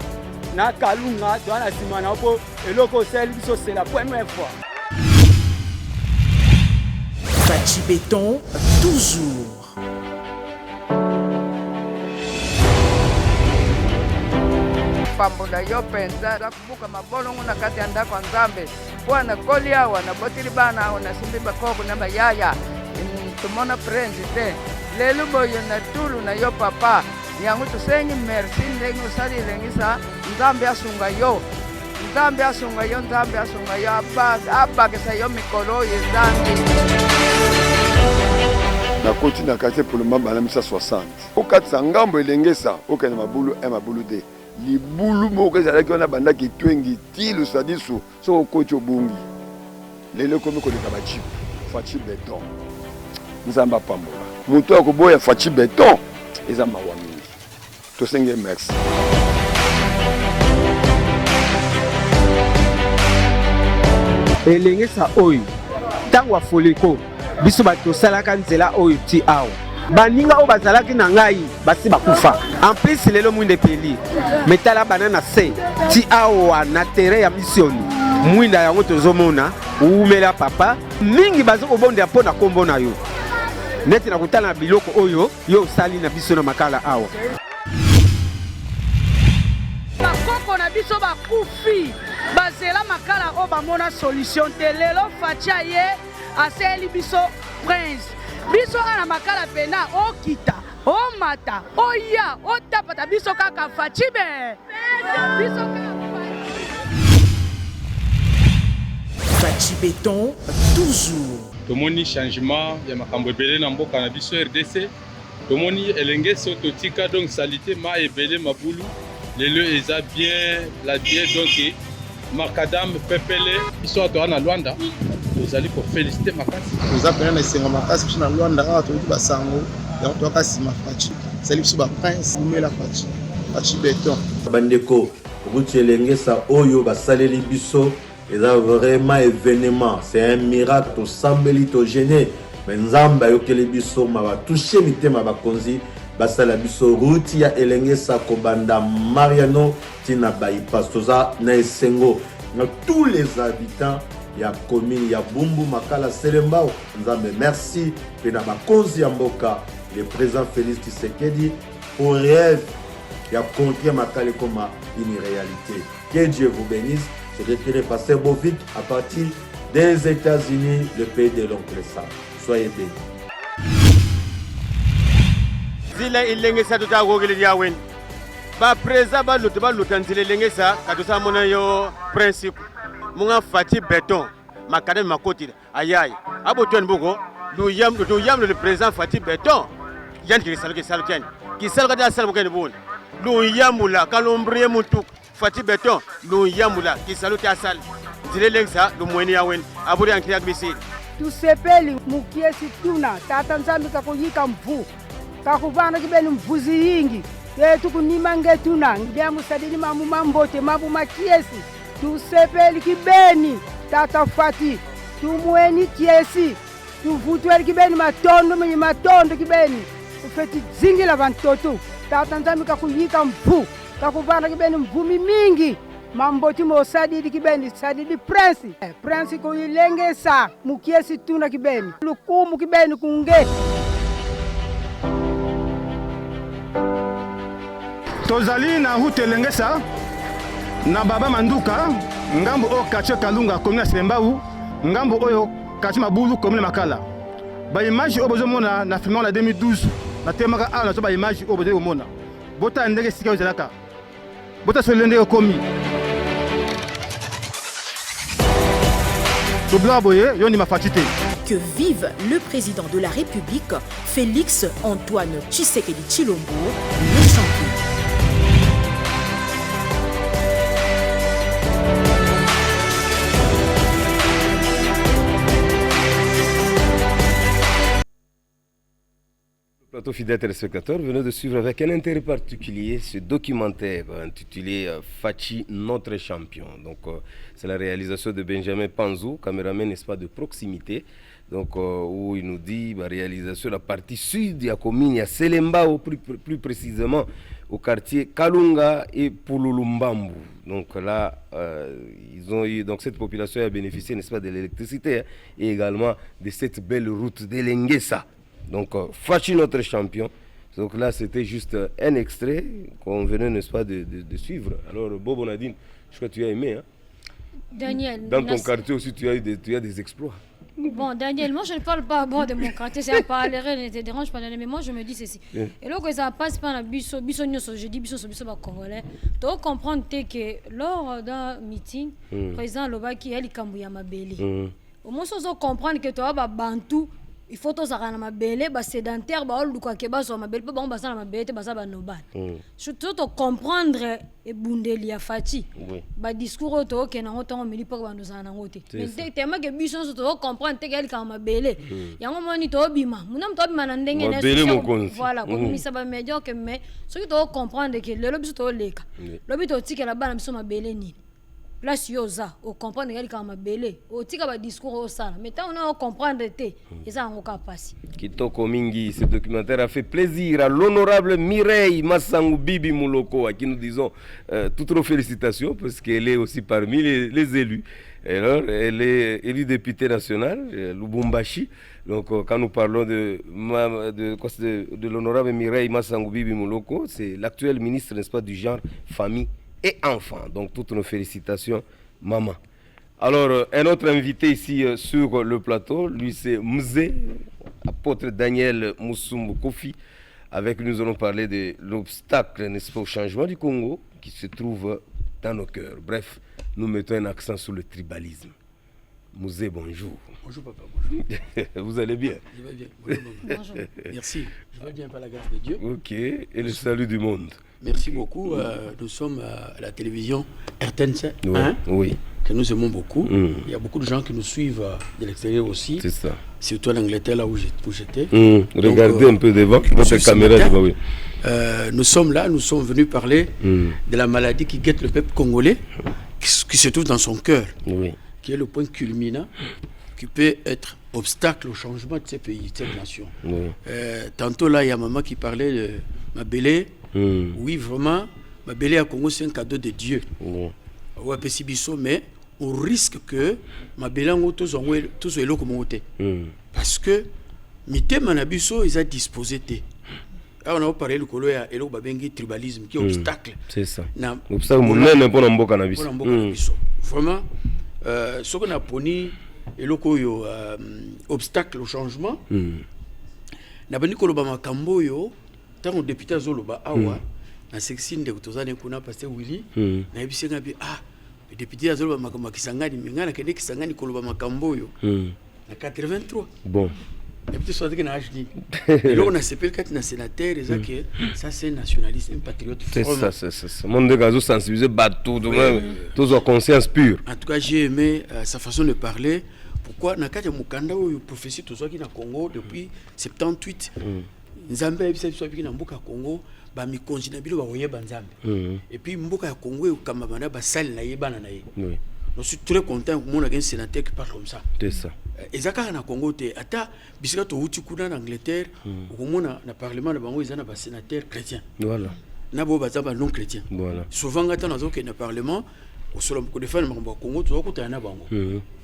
na Kalunga to na sima na po eloko sel biso c'est la première fois. Fachi Béton, toujours. pambula yo penza za kubuka mabolongo na kati ya ndako nzambe bwana koli awa na botili bana awa na simbi bakoko na bayaya tumona president lelo boyo na tulu na yo papa yangu tusengi merci ndenge usali lengisa nzambe asunga yo nzambe asunga yo nzambe asunga yo abakisa yo mikolo yezambe na koti na quartier pour le moment bana misa 60 okatisa ngambo elengesa okende mabulu mabulu de libulu moko ezalaki wana bandaki twengi tilu sadisu so okoti obungi lelo komi koleka bachipu fachi beton nzamba pambola moto akoboya fachi beton eza mawa mingi tosenge merci elengesa oyo ntango afoliko biso bato osalaka nzela oyo ti awa baninga oyo bazalaki na ngai basi bakufa en plus lelo mwinde epeli metala bana na se ti awa na terrain ya misioni mwinda yango tozomona umela papa mingi baza kobondela mpo na kombo na yo neti na kotala na biloko oyo yo osali na biso na makala awa bakoko na biso bakufi bazela makala oyo bamona solution te lelo facia ye aseli biso prince biso ana makala pena okita omata oya otapata biso kaka facibe biso Fachi Béton, toujours. Tomoni changement ya makambo ebele na mboka na biso RDC. Tomoni elenge soto tika donc salité ma ebele mabulu. Lelo eza bien la bien donc makadam pepele biso to na Luanda. Tozali ko féliciter makasi. Toza pena na senga makasi biso na Luanda awa to basango. Ya to kasi mafachi. Sali biso ba prince umela fachi. Fachi Béton. Bandeko route elenge sa oyo basaleli biso. C'est vraiment événement, c'est un miracle, tout semble gêné. Mais Nzamba yokele biso ma touché mité ma bakonzi basala biso route ya elenge sa kobanda Mariano tina bypass toza na esengo na tous les habitants ya commune ya Bumbu Makala Selembao Nzambe merci pena bakonzi ya mboka le président Félix Tshisekedi pour rêve ya contrer Makala comme une réalité. Que Dieu vous bénisse. Se retirer passer Bovic à partir des États-Unis, le pays de l'oncle Sam. Soyez bénis. Zile ilengesa tutagogele yawen. Ba preza ba lutanzile ilengesa katusa mona yo principe. Munga Fachi Béton makadem makoti ayay. Abo twen bugo du yam le président Fachi Béton. Yan ki salken. Ki salka da salken bon. Du yamula kalombriye mutuk. Fachi Béton, nous yamula, qui salute à salle. Zilelengsa, nous mweni yawen, aburi en kriak bisi. Tusepeli mukiesi tuna, tata nzambi kakuyika mvu. Kakuvana kibeni mvuzi yingi. Yetu kunimange tuna, ngia musadini mamu mambote, mamu makiesi. Tusepeli kibeni, tata Fati. Tumweni kiesi. Tuvutueli kibeni matondo, mwenye matondo kibeni. Ufeti zingi la vantoto. Tata nzambi kakuyika mvu. Kakuvana kibeni mvumi mingi mamboti mosadidi kibeni sadidi prince kuyilengesa mukiesi tuna kibeni lukumu kibeni kunge tozali na route elengesa na baba manduka ngambo o quartier Kalunga commune Selembao ngambo oyo quartier Mabulu commune Makala ba image o bozomona na film la 2012 na temaka a na so ba image o bozomona bota ndenge sika ozalaka bota solende okomi tobla boye yoni mafachite. Que vive le président de la République, Félix Antoine Tshisekedi Tshilombo, le champion. Plateau fidèles téléspectateurs, venez de suivre avec un intérêt particulier ce documentaire intitulé Fachi, notre champion. Donc, c'est la réalisation de Benjamin Panzou, caméraman, n'est-ce pas, de proximité. Donc, où il nous dit la réalisation de la partie sud de la commune, à Selembao, plus précisément au quartier Kalunga et Pululumbambu. Donc là, ils ont eu, donc cette population a bénéficié, n'est-ce pas, de l'électricité et également de cette belle route de l'Engesa. Donc, Fachi, notre champion, Donc là, c'était juste un extrait qu'on venait, n'est-ce pas, de suivre. Alors, Bobo Nadine, je crois que tu as aimé. Hein? Daniel. Dans ton quartier aussi, tu as des exploits. Bon, Daniel, moi je ne parle pas de mon quartier, c'est à parler, ne te dérange pas, mais moi je me dis ceci. Et là, que ça passe par la biso, je dis biso congolais, tu dois comprendre que lors d'un meeting, le président Lobaki, il y a Mabeli. Au moins, tu dois comprendre que tu as Bantou. Il faut que tu aies des sédentaires, tu dois comprendre et bundeli ya fati ba discours to ke na ngoto ngomeli pa ba ndozana ngote mais tellement que biso so to comprendre te kel ka mabele yango moni to bima muna mto bima na ndenge na voilà comme misa ba médiocre mais ce que to comprendre que le biso to leka lobi to tikela bana biso mabele ni place yoza o comprendre kel ka mabele o tika ba discours au sala mais tant on a comprendre te eza ngoka pasi Kitoko mingi. Ce documentaire a fait plaisir à l'honorable Mireille Massangu Bibi Mouloko, à qui nous disons toutes nos félicitations parce qu'elle est aussi parmi les élus. Alors, elle est élue députée nationale, Lubumbashi. Donc, quand nous parlons de l'honorable Mireille Massangu Bibi Mouloko, c'est l'actuel ministre, n'est-ce pas, du genre, famille et enfants. Donc, toutes nos félicitations, maman. Alors, un autre invité ici sur le plateau, lui c'est Mzé, apôtre Daniel Moussumbu Kofi. Avec lui, nous allons parler de l'obstacle, n'est-ce pas, au changement du Congo qui se trouve dans nos cœurs. Bref, nous mettons un accent sur le tribalisme. Mzé, bonjour. Bonjour papa, bonjour. Vous allez bien? Je vais bien. Bonjour, bonjour. Merci. Je vais bien par la grâce de Dieu. Ok, et le salut du monde. Merci beaucoup. Nous sommes à la télévision RTNC 1, oui, que nous aimons beaucoup. Il y a beaucoup de gens qui nous suivent de l'extérieur aussi. C'est ça. Surtout en Angleterre, là où j'étais. Regardez un peu devant, votre caméra devant, oui. Nous sommes là, nous sommes venus parler de la maladie qui guette le peuple congolais, qui se trouve dans son cœur, qui est le point culminant, qui peut être obstacle au changement de ces pays, de ces nations. Tantôt là, il y a maman qui parlait de Mabele. Oui, vraiment, Mabele à Congo, c'est un cadeau de Dieu. Ouais, mais on risque que Mabele a tous les locomotives. Parce que Mité Manabiso, ils ont disposé de. On a parlé du colo et le tribalisme qui est obstacle. C'est ça. Vraiment, ce qu'on a poni et le obstacle au changement. Na bani kolo ba makambo yo tant député Zoloba awa na section de tozane kuna pasteur Willy na ebisenga bi le député Zoloba makambo kisangani mingana kende kisangani kolo ba makambo yo na 83. Bon. Et puis soit que na HD. Et là on a CPL 4 na sénateur et ça c'est nationaliste, un patriote. C'est ça, c'est ça. Monde de gazo sensibiliser bateau de même tous en conscience pure. En tout cas, j'ai aimé sa façon de parler. Pourquoi Nakati Mukanda ou prophétie tout ça qui na Congo depuis 78. Nzambe ebisa biso biki na mboka Congo ba mi konjina bilo ba oyeba Nzambe. Et puis mboka ya Congo e kamabana ba sali na yebana na ye. Je suis très content que mon un sénateur qui parle comme ça. C'est ça. Et ça quand na Congo te ata bisika to uti kuna en Angleterre au mona na parlement na bango izana ba sénateur chrétien. Voilà. Na bo ba non chrétien. Voilà. Souvent quand on a que na parlement au solom ko defendre mo Congo to ko ta na bango.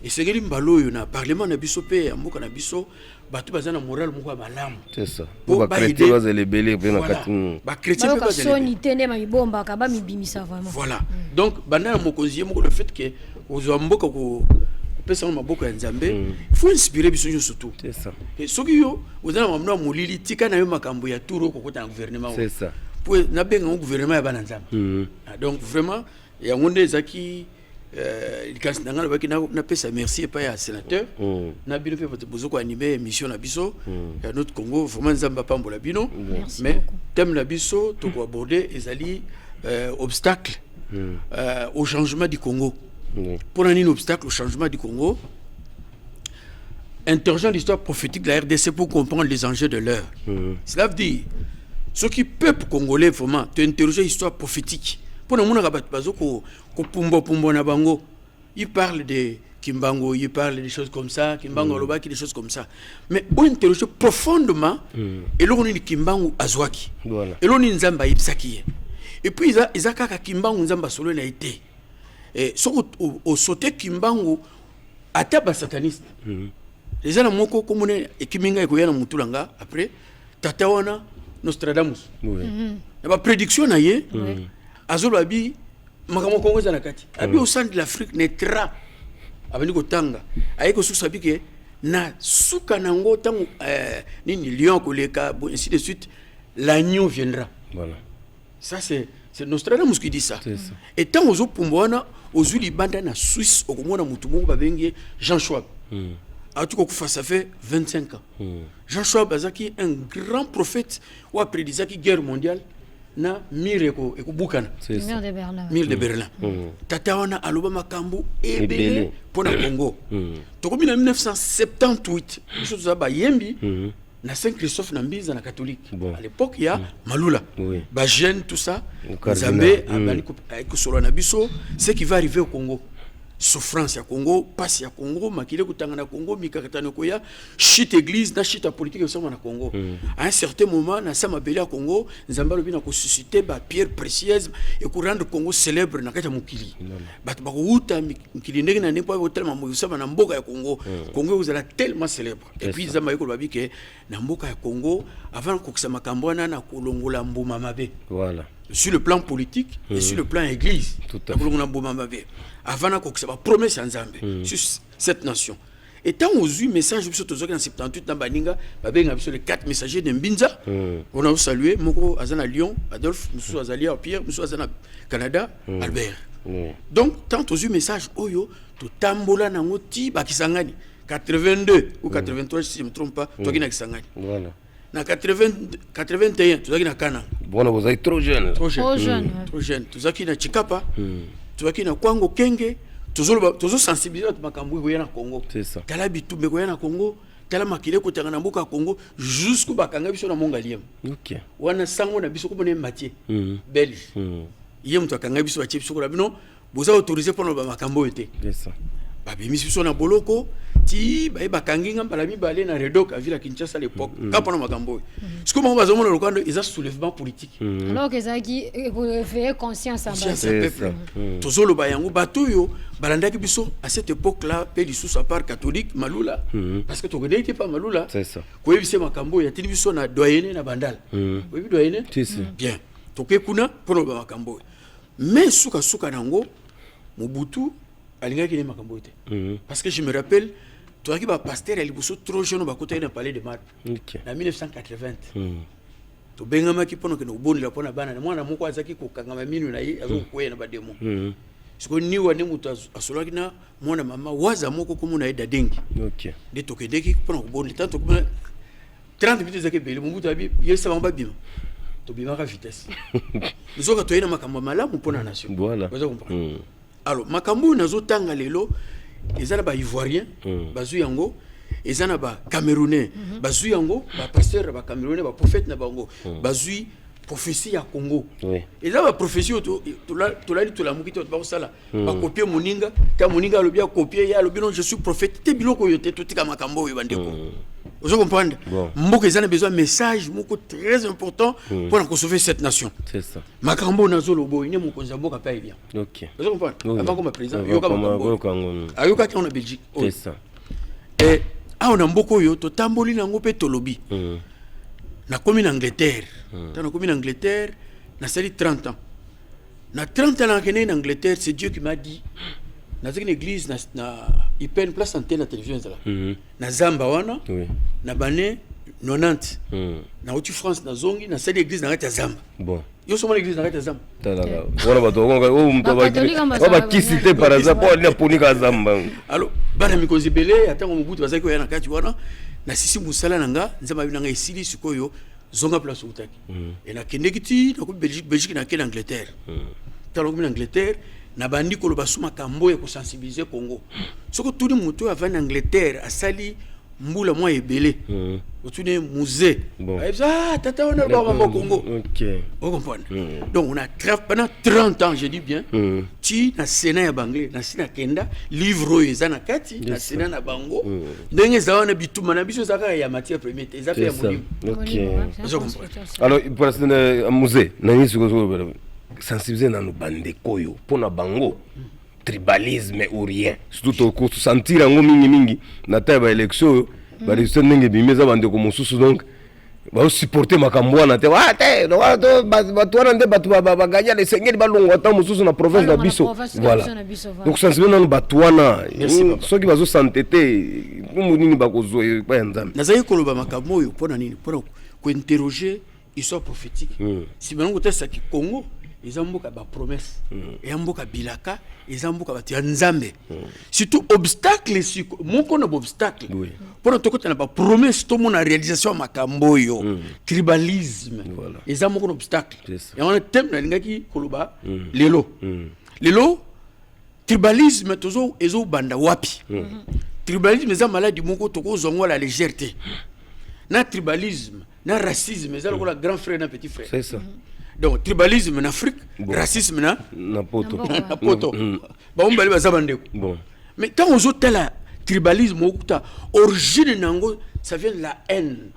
Et c'est que mbalo yo na parlement na biso pe mboka na biso batu bazana moral moko malamu. C'est ça. Ba chrétien ba les belé pe na kati. Ba chrétien ba soni tene ma ibomba ka ba mi bimisa vraiment. Voilà. Donc bana mokonzi moko le fait que aux mboka ko pesa maboko ya Nzambe il faut inspirer biso surtout. C'est ça. Et soki yo ozana mamna molili tika na yo makambo ya turo ko kota gouvernement. C'est ça. Pour na benga gouvernement ya bana Nzambe. Donc vraiment il y a un zaki quand nanga baki na pesa merci pas ya sénateur na bino pe votre bozo ko animer émission na biso ya notre Congo vraiment Nzamba pambola bino mais thème na biso to ko aborder ezali obstacle au changement du Congo. Pour un obstacle au changement du Congo, interrogeant l'histoire prophétique de la RDC pour comprendre les enjeux de l'heure. Cela veut dire, ceux qui peuple congolais, vraiment, tu interroger l'histoire prophétique. Pour nous, il parle de Kimbango, il parle des choses comme ça, Kimbango Lobaki, des choses comme ça. Mais on interroge profondément, et là on dit Kimbango Azwaki, et là on dit Nzamba Ipsaki. Et puis, ils ont Kimbango Nzamba Solo n'a été. Et au sauté Kimbangu ataba sataniste les gens moko komone ekiminga ekoya na mutulanga après tata wana Nostradamus. La prédiction na ye azolo abi makamo Congo za nakati. Abi au centre de l'Afrique naîtra. Abani ko tanga. Aye ko susabi ke na suka nango tango nini lion koleka ainsi de suite l'agneau viendra. Voilà. Ça c'est Nostradamus qui dit ça. Et tant aux Pumbwana, aux Ulibanda na Suisse, au Komona Mutumo Babengue, Jean Schwab. A tout cas, ça fait 25 ans. Jean Schwab Azaki, un grand prophète, ou a prédit la guerre mondiale, na Mireko et Bukana. Mire de Berlin. Mire de Berlin. Tatawana Alobama Kambo et Belé pour le Congo. Donc en 1978, je suis à Yembi. Na Saint-Christophe Nambiza na catholique. À l'époque, il y a Malula. Bagène, tout ça. Zambé, ce qui va arriver au Congo. Souffrance au Congo, passe au Congo, makile kutangana Congo, mikakatano koya, chute église, na chute politique au na Congo. À un certain moment, na sama belé au Congo, Nzamba lobi na ko susciter ba pierre précieuse et ko rendre Congo célèbre na kata mukili. Ba ba ko uta mukili ndenge na nempo tellement mo sama na mboka ya Congo. Congo vous allez tellement célèbre. Et puis Nzamba yeko lobi ke na mboka ya Congo avant ko kusama kambona na kolongola mbuma mabe. Voilà. Sur le plan politique et sur le plan église. Tout à fait. Avant qu'on se promesse en Zambie sur cette nation. Et tant aux eu message sur tous en 78 dans Baninga, sur les 4 messagers de Mbinza, on a salué Moko Azana Lyon, Adolphe, Moussou Azalia Pierre, Moussou Azana Canada, Albert. Donc tant aux eu message Oyo, tout tambola nangoti bakisangani 82 ou 83 si je ne me trompe pas, toi qui n'as Kisangani. Voilà. Na 81 tuzaki na Kana. Bon, vous êtes trop jeune. Trop jeune. Tuzaki na Chikapa. Tuzaki na Kwango Kenge. Tuzo sensibiliser makambo ya na Congo. C'est ça. Tala bitumbe ko ya na Congo, tala makile ko tanga na mboka Congo jusqu'au bakanga biso na Mongaliem. OK. Wana sango na biso ko bone Mathieu. Belge. Yem to kanga biso ba biso ko bino boza autoriser pour na makambo ete. C'est ça. Babimisi biso na boloko ti bakangi ngamba la mibale na Redok à ville à Kinshasa à l'époque kapona makambo ce que moi bazomona lokando ils ont soulèvement politique alors que ça qui éveiller conscience en bas peuple tozolo bayango batuyo balandaki biso à cette époque là pe lisusu à part catholique Malula parce que to connais pas Malula c'est ça ko yebise makambo ya tini biso na doyenne na bandal oui doyenne bien to ke kuna pour makambo mais suka nango Mobutu alingaki ni makambo ete parce que je me rappelle toi qui va pasteur à liboso trop jeune ba côté na palais de marbre en 1980 to bengama ki pono ke no boni la pona bana mwana moko azaki ko kangama minu na yi azo ko na ba demo siko ni wane mutu asolaki na mwana mama waza moko ko muna ida dengi de to ke deki pono ko boni tanto ko 30 minutes zake bele mutu abi yesa ba bima to bima ka vitesse nzoka to ina makambo malamu pona nation voilà vous comprenez. Alors makambo nazo tanga lelo ezana ba ivoirien bazu yango ezana ba camerounais bazu yango ba pasteur ba camerounais ba prophète na bango bazu prophétie ya Congo ezana ba prophétie to la mukito ba sala ba copier moninga ta moninga alobia copier ya lobino je suis prophète te biloko yote to tika makambo yo bandeko. Vous comprenez? Mboka ezana besoin message moko très important pour sauver cette nation. C'est ça. Makambo nazolo boy ne moko nzamboka pa bien. OK. Vous comprenez? Avant comme président yoka makambo. Ayoka ki on a Belgique. C'est ça. Et on a mboko yo to tamboli nango pe tolobi. Na komi na Angleterre. Na komi na Angleterre na sali 30 ans. Na 30 ans en Angleterre, c'est Dieu qui m'a dit dans une église na il paie une place en télé la télévision là na Zamba wana na bané 90 na Haute France na zongi na cette église na Zamba bon yo somo l'église na Zamba tala wala bato o mto ba kisite par exemple on a ponika Zamba alors bana mikozi belé atango mubutu bazaki ya na kati wana na sisi musala nanga nzamba binanga esili sikoyo zonga place utaki et na kendekiti na ko Belgique na ken Angleterre talo ko Angleterre na bandi ko loba suma kambo ya ko sensibiliser Congo soko tout mutu avant Angleterre asali mbula mwa ebele otune musée tata on a le Congo OK vous comprenez donc on a pendant 30 ans je dis bien ti na Sénat ya banglais na sina kenda livre ezana kati na Sénat na bango ndenge zawana bituma na biso zaka ya matière première ezape ya molimo OK alors pour le musée na nisi ko sensibiliser dans nos bandeko yo pona bango tribalisme ou rien surtout ko sentir ngo mingi na taba élection ba résultat ndenge bimeza bandeko mosusu donc ba supporter makambo wana te wa te bato wana nde bato baganya les sengeli balongwa ta mususu na province na biso voilà donc sensibiliser nanu bato wana soki bazo santete nini bakozwa pa ya nzambe nazali koloba makambo oyo mpona nini mpona kointerroger histoire prophétique si bango kotesaki Congo eza mboka ba promesse et mboka bilaka eza mboka bato ya nzambe surtout obstacle moko na obstacle pour tokota na ba promesse to mona réalisation makambo yo tribalisme eza moko na obstacle et on thème na lingaki koloba lelo tribalisme tozo ezo banda wapi tribalisme eza maladie moko toko zongo la légèreté na tribalisme na racisme eza lokola grand frère na petit frère c'est ça. Donc tribalisme en Afrique, racisme na poto. Ba on bali bazabande. Bon. Mais quand on zote la tribalisme okuta origine nango ça vient de la haine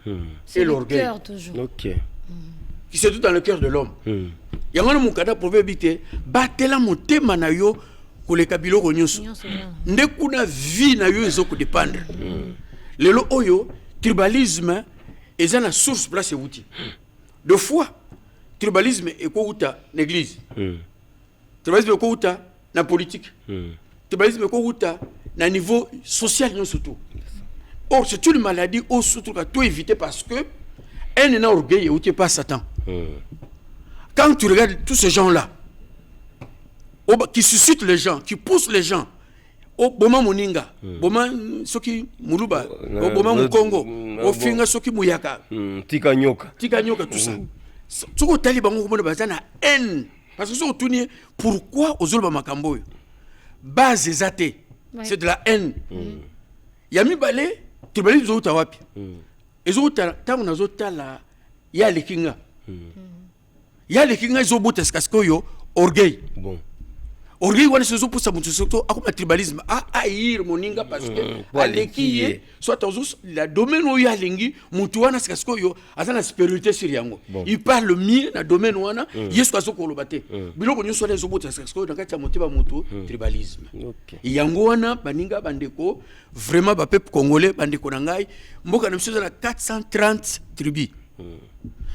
et l'orgueil. OK. Qui c'est tout dans le cœur de l'homme. Yangana mukada proverbe bité batela motema na yo ko le kabilo ko nyonso. Ndekuna vie na yo ezoko dépendre. Lelo oyo tribalisme eza na source place outil. De fois tribalisme est quoi l'église tribalisme est quoi la politique tribalisme est quoi na niveau social surtout. Or c'est une maladie où surtout à tout éviter parce que un énorme orgueil où tu pas Satan. Quand tu regardes tous ces gens là qui suscitent les gens, qui poussent les gens au boma moninga boma soki muluba au boma mukongo au finga soki muyaka tika nyoka tout ça. Ce que tu as na haine parce que ce pourquoi aux autres makambo base zate c'est de la haine yami balé tribalisme zo tawapi ezo ta na zo tala ya lekinga zo botes kasko yo orgueil bon orgueil wana se zo pour ça mutu surtout akoma tribalisme a aïr moninga parce que alekiye soit la domaine où ya lingi mutu wana kasko yo azana supériorité sur yango il parle mieux na domaine wana yesu kaso kolobate biloko nyoso na zo botes kasko na kati ya motiba mutu tribalisme yango wana baninga bandeko vraiment ba peuple congolais bandeko na ngai mboka na biso na 430 tribus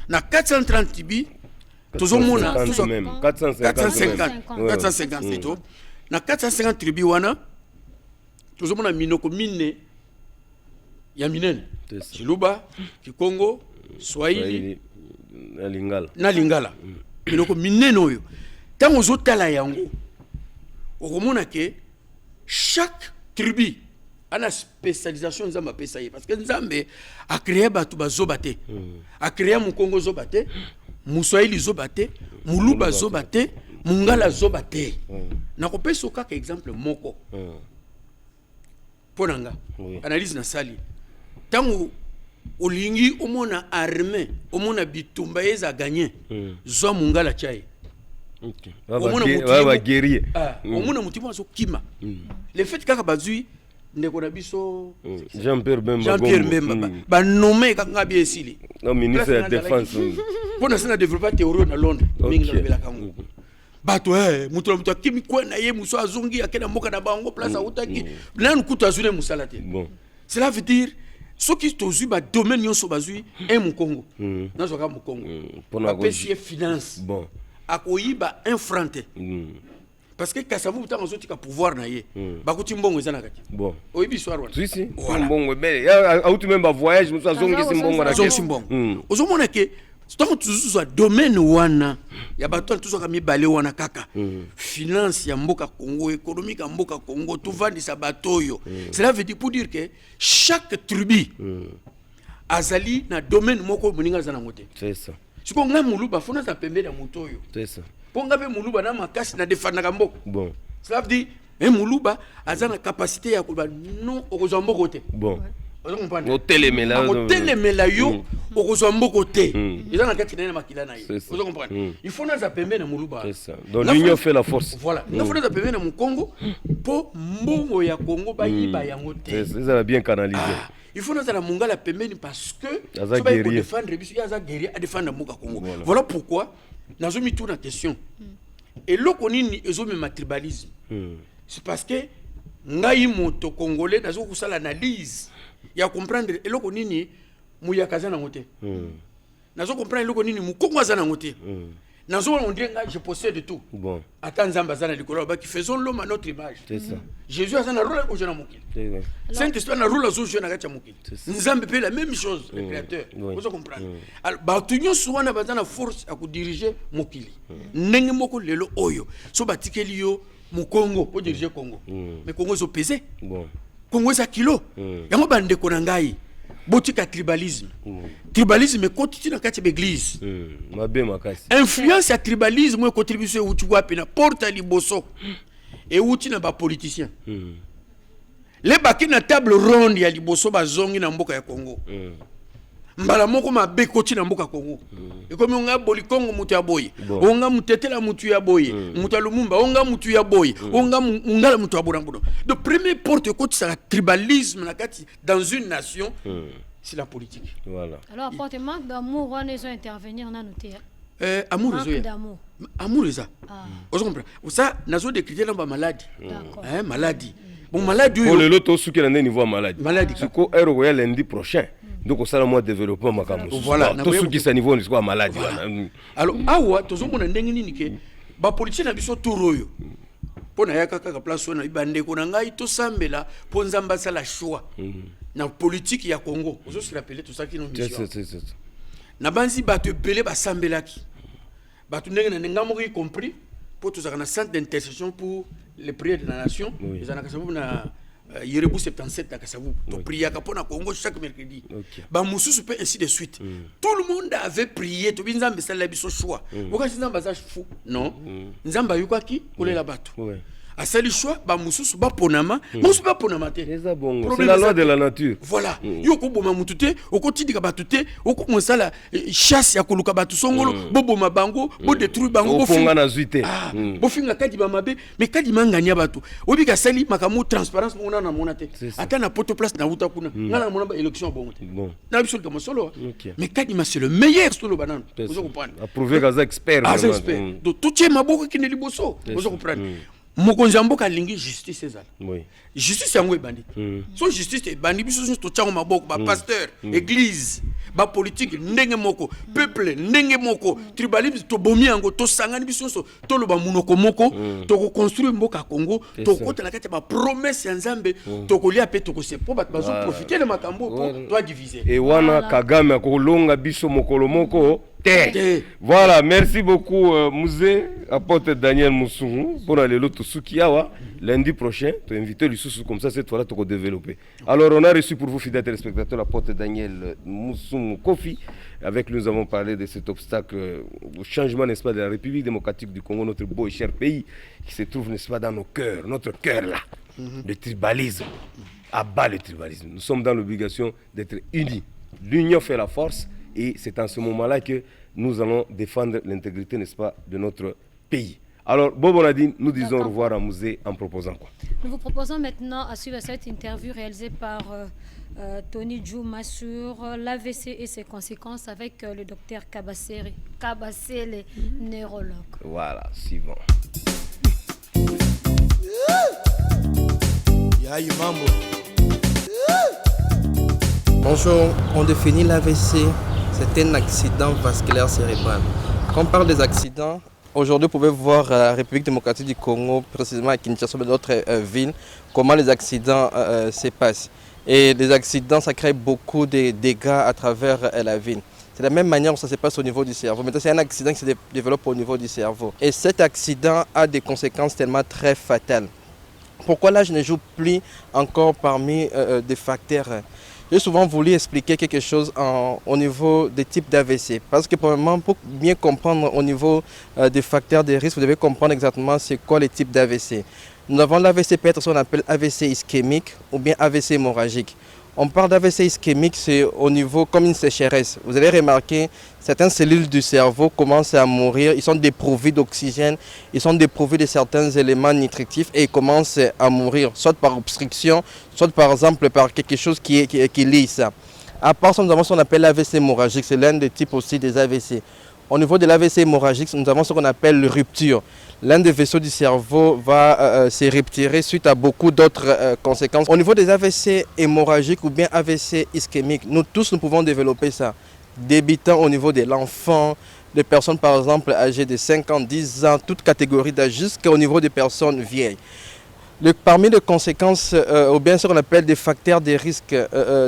na 430 tribus toujours mon 450 na 450 tribus wana toujours mon minoko mine ya minene Chiluba Kikongo Swahili na Lingala minoko minene oyo tango zotala yango okomona ke chaque tribu a la spécialisation nzamba pesa parce que nzambe a créé batu bazobate a créé mukongo zobate Muswahili zobate, Muluba zobate, Mungala zobate. Nakopesa kaka exemple moko. Ponanga. Analyse na sali. Tango olingi omona armée, omona bitumba eza gagner. Zo Mungala chai. OK. Wa guerrier. Omona mutima zo kima. Le fait kaka bazui ndeko na biso Jean-Pierre Bemba ba nommé kanga bien sili non ministre de la défense pour ça na développer théorie na Londres mingi na bela kango bato mutu kimi kwa na ye muso azungi akena moka na bango place utaki nanu kutu azune musalate bon cela veut dire ce qui tozu ba domaine nyonso bazui mu Congo nazo ka mu Congo pour pêcher finance bon akoyiba infranté parce que Kasavu tant aux autres qui pouvoir naie bakuti mbongo ezana kati bon oyibi soir wana si mbongo mais ya auto même ba voyage musa zongi simbongo na simbongo ozomona ke tant tuzo domaine wana ya bato tuzo ka mibale wana kaka finance ya mboka Congo économique ya mboka Congo tout vandisa batoyo cela veut dire pour dire que chaque tribu azali na domaine moko moninga zana ngote c'est ça siko nga muluba fona za pembe na motoyo c'est ça ponga be muluba na makasi na defanda kambo bon cela veut dire muluba azana capacité ya kuba non okozwa mboko te bon otelemela yo okozwa mboko te eza na kati na makila na ye ozo comprendre il faut naza pembe na muluba c'est ça donc l'union fait la force voilà il faut naza pembe na Congo po mbongo ya Congo bayiba yango te c'est ça bien canalisé il faut naza na mungala pembeni parce que so ba ko défendre biso ya za guerrier à défendre mboka Congo voilà pourquoi nazomi tout na question et loko nini ezomema tribalisme c'est parce que ngai moto congolais nazo kusala analyse ya comprendre eloko nini muyaka aza nango te nazo comprendre eloko nini mokongo aza nango te nazo on dirait je possède tout bon ata nzambe aza na likolo baki faisons l'homme à notre image c'est ça Jésus aza na rôle ojena mokili Saint-Esprit na rôle azo na kati ya mokili nzambe pe la même chose le créateur vous comprendre alors bato nyonso wana baza na force à diriger mokili ndenge moko lelo oyo so batikeli yo mokongo po diriger Congo mais Congo zo pesé bon Congo za kilo yango bandeko na ngai botika tribalisme tribalisme ekotiti na kati ya église mabe makasi influence ya tribalisme e contribution euti wapi na porte ya liboso euti na bapoliticien le baki na table ronde ya liboso bazongi na mboka ya Congo mbala moko mabe ekoti na mboka Congo ekomi onga boli Congo mutu ya boye onga mutetela mutu ya boye mutu ya Lumumba onga mutu ya boye onga ngala mutu ya borambono de premier porte ekoti sa tribalisme na kati dans une nation c'est la politique voilà alors apporte manque d'amour on les intervenir na noter amour d'amour amour eza vous comprenez ça nazo décrire na ba maladie maladie bon maladie pour le loto suki na niveau maladie suko ero ya lundi prochain donc ça moi développement makambo voilà to suki sa niveau ni quoi maladie alors awa tozomona ndenge nini ke ba politique na biso toroyo pona ya kaka place na ibande ko na ngai to sambela po nzamba sala choix na politique ya Congo ozo se rappeler tout ça qui nous mission na banzi bato belé ba sambelaki bato ndenge na ngamo y compris pour tout ça na centre d'intercession pour les prières de la nation ils en a kasabu na Yerebu 77 na kasabu to prier ka pona Congo chaque mercredi ba mususu pe ainsi de suite tout le monde avait prié to binzambe sala biso choix okasi nzamba za fou non nzamba yukaki kolela bato asali choix ba mususu ba ponama mususu ba ponama te c'est la loi de la nature voilà yoko boma mutute okotindika batute oko mosala chasse ya koluka batu songolo boboma bango bo détruire bango bo finga na zuite bo finga kadi ba mabe mais kadi manganya batu obika sali makamu transparence mona na mona te ata na poto place na uta kuna ngala mona ba élection bongo te na biso comme solo mais kadi ma c'est le meilleur solo banana vous comprenez approuvé gaza expert donc tout est maboko qui ne liboso vous comprenez mokonzi mboka lingi justice ezala justice yango ebandi so justice ebandi biso to tsango maboko ba pasteur église ba politique ndenge moko peuple ndenge moko tribalisme to bomi yango to sangani biso to loba munoko moko to ko construire mboka Congo to kota na kati ba promesse ya Nzambe to ko lia pe to ko se po ba bazo profiter de makambo pour toi diviser et wana Kagame ko longa biso mokolo moko voilà, merci beaucoup Mouzé, apporte Daniel Moussou pour aller l'autre Sukiawa lundi prochain, tu invité le sous comme ça cette fois-là tu vas développer. Alors on a reçu pour vous fidèles téléspectateurs l'apporte Daniel Moussou Kofi avec lui nous avons parlé de cet obstacle au changement n'est-ce pas de la République démocratique du Congo, notre beau et cher pays qui se trouve n'est-ce pas dans nos cœurs, notre cœur là, le tribalisme, abat le tribalisme. Nous sommes dans l'obligation d'être unis. L'union fait la force. Et c'est en ce moment-là que nous allons défendre l'intégrité, n'est-ce pas, de notre pays. Alors, Bobo Nadine, nous disons au revoir à Mouzé en proposant quoi? Nous vous proposons maintenant à suivre cette interview réalisée par Tony Djouma sur l'AVC et ses conséquences avec le docteur Kabassele, neurologue. Voilà, suivant. Bonjour, on définit l'AVC. C'est un accident vasculaire cérébral. Quand on parle des accidents, aujourd'hui vous pouvez voir la République démocratique du Congo, précisément à Kinshasa, dans d'autres villes, comment les accidents se passent. Et les accidents, ça crée beaucoup de dégâts à travers la ville. C'est de la même manière où ça se passe au niveau du cerveau. Maintenant, c'est un accident qui se développe au niveau du cerveau. Et cet accident a des conséquences tellement très fatales. Pourquoi là, je ne joue plus encore parmi des facteurs? J'ai souvent voulu expliquer quelque chose au niveau des types d'AVC. Parce que premièrement, pour bien comprendre au niveau des facteurs de risque, vous devez comprendre exactement c'est quoi les types d'AVC. Nous avons l'AVC peut-être ce qu'on appelle AVC ischémique ou bien AVC hémorragique. On parle d'AVC ischémique, c'est au niveau comme une sécheresse. Vous allez remarquer, certaines cellules du cerveau commencent à mourir, ils sont dépourvus d'oxygène, ils sont dépourvus de certains éléments nutritifs et ils commencent à mourir, soit par obstruction, soit par exemple par quelque chose qui lie ça. À part ça, nous avons ce qu'on appelle l'AVC hémorragique, c'est l'un des types aussi des AVC. Au niveau de l'AVC hémorragique, nous avons ce qu'on appelle rupture. L'un des vaisseaux du cerveau va se rupturer suite à beaucoup d'autres conséquences. Au niveau des AVC hémorragiques ou bien AVC ischémiques, nous tous nous pouvons développer ça. Débutant au niveau de l'enfant, des personnes par exemple âgées de 5 ans, 10 ans, toute catégorie d'âge, jusqu'au niveau des personnes vieilles. Parmi les conséquences, ou bien ce qu'on appelle des facteurs de risque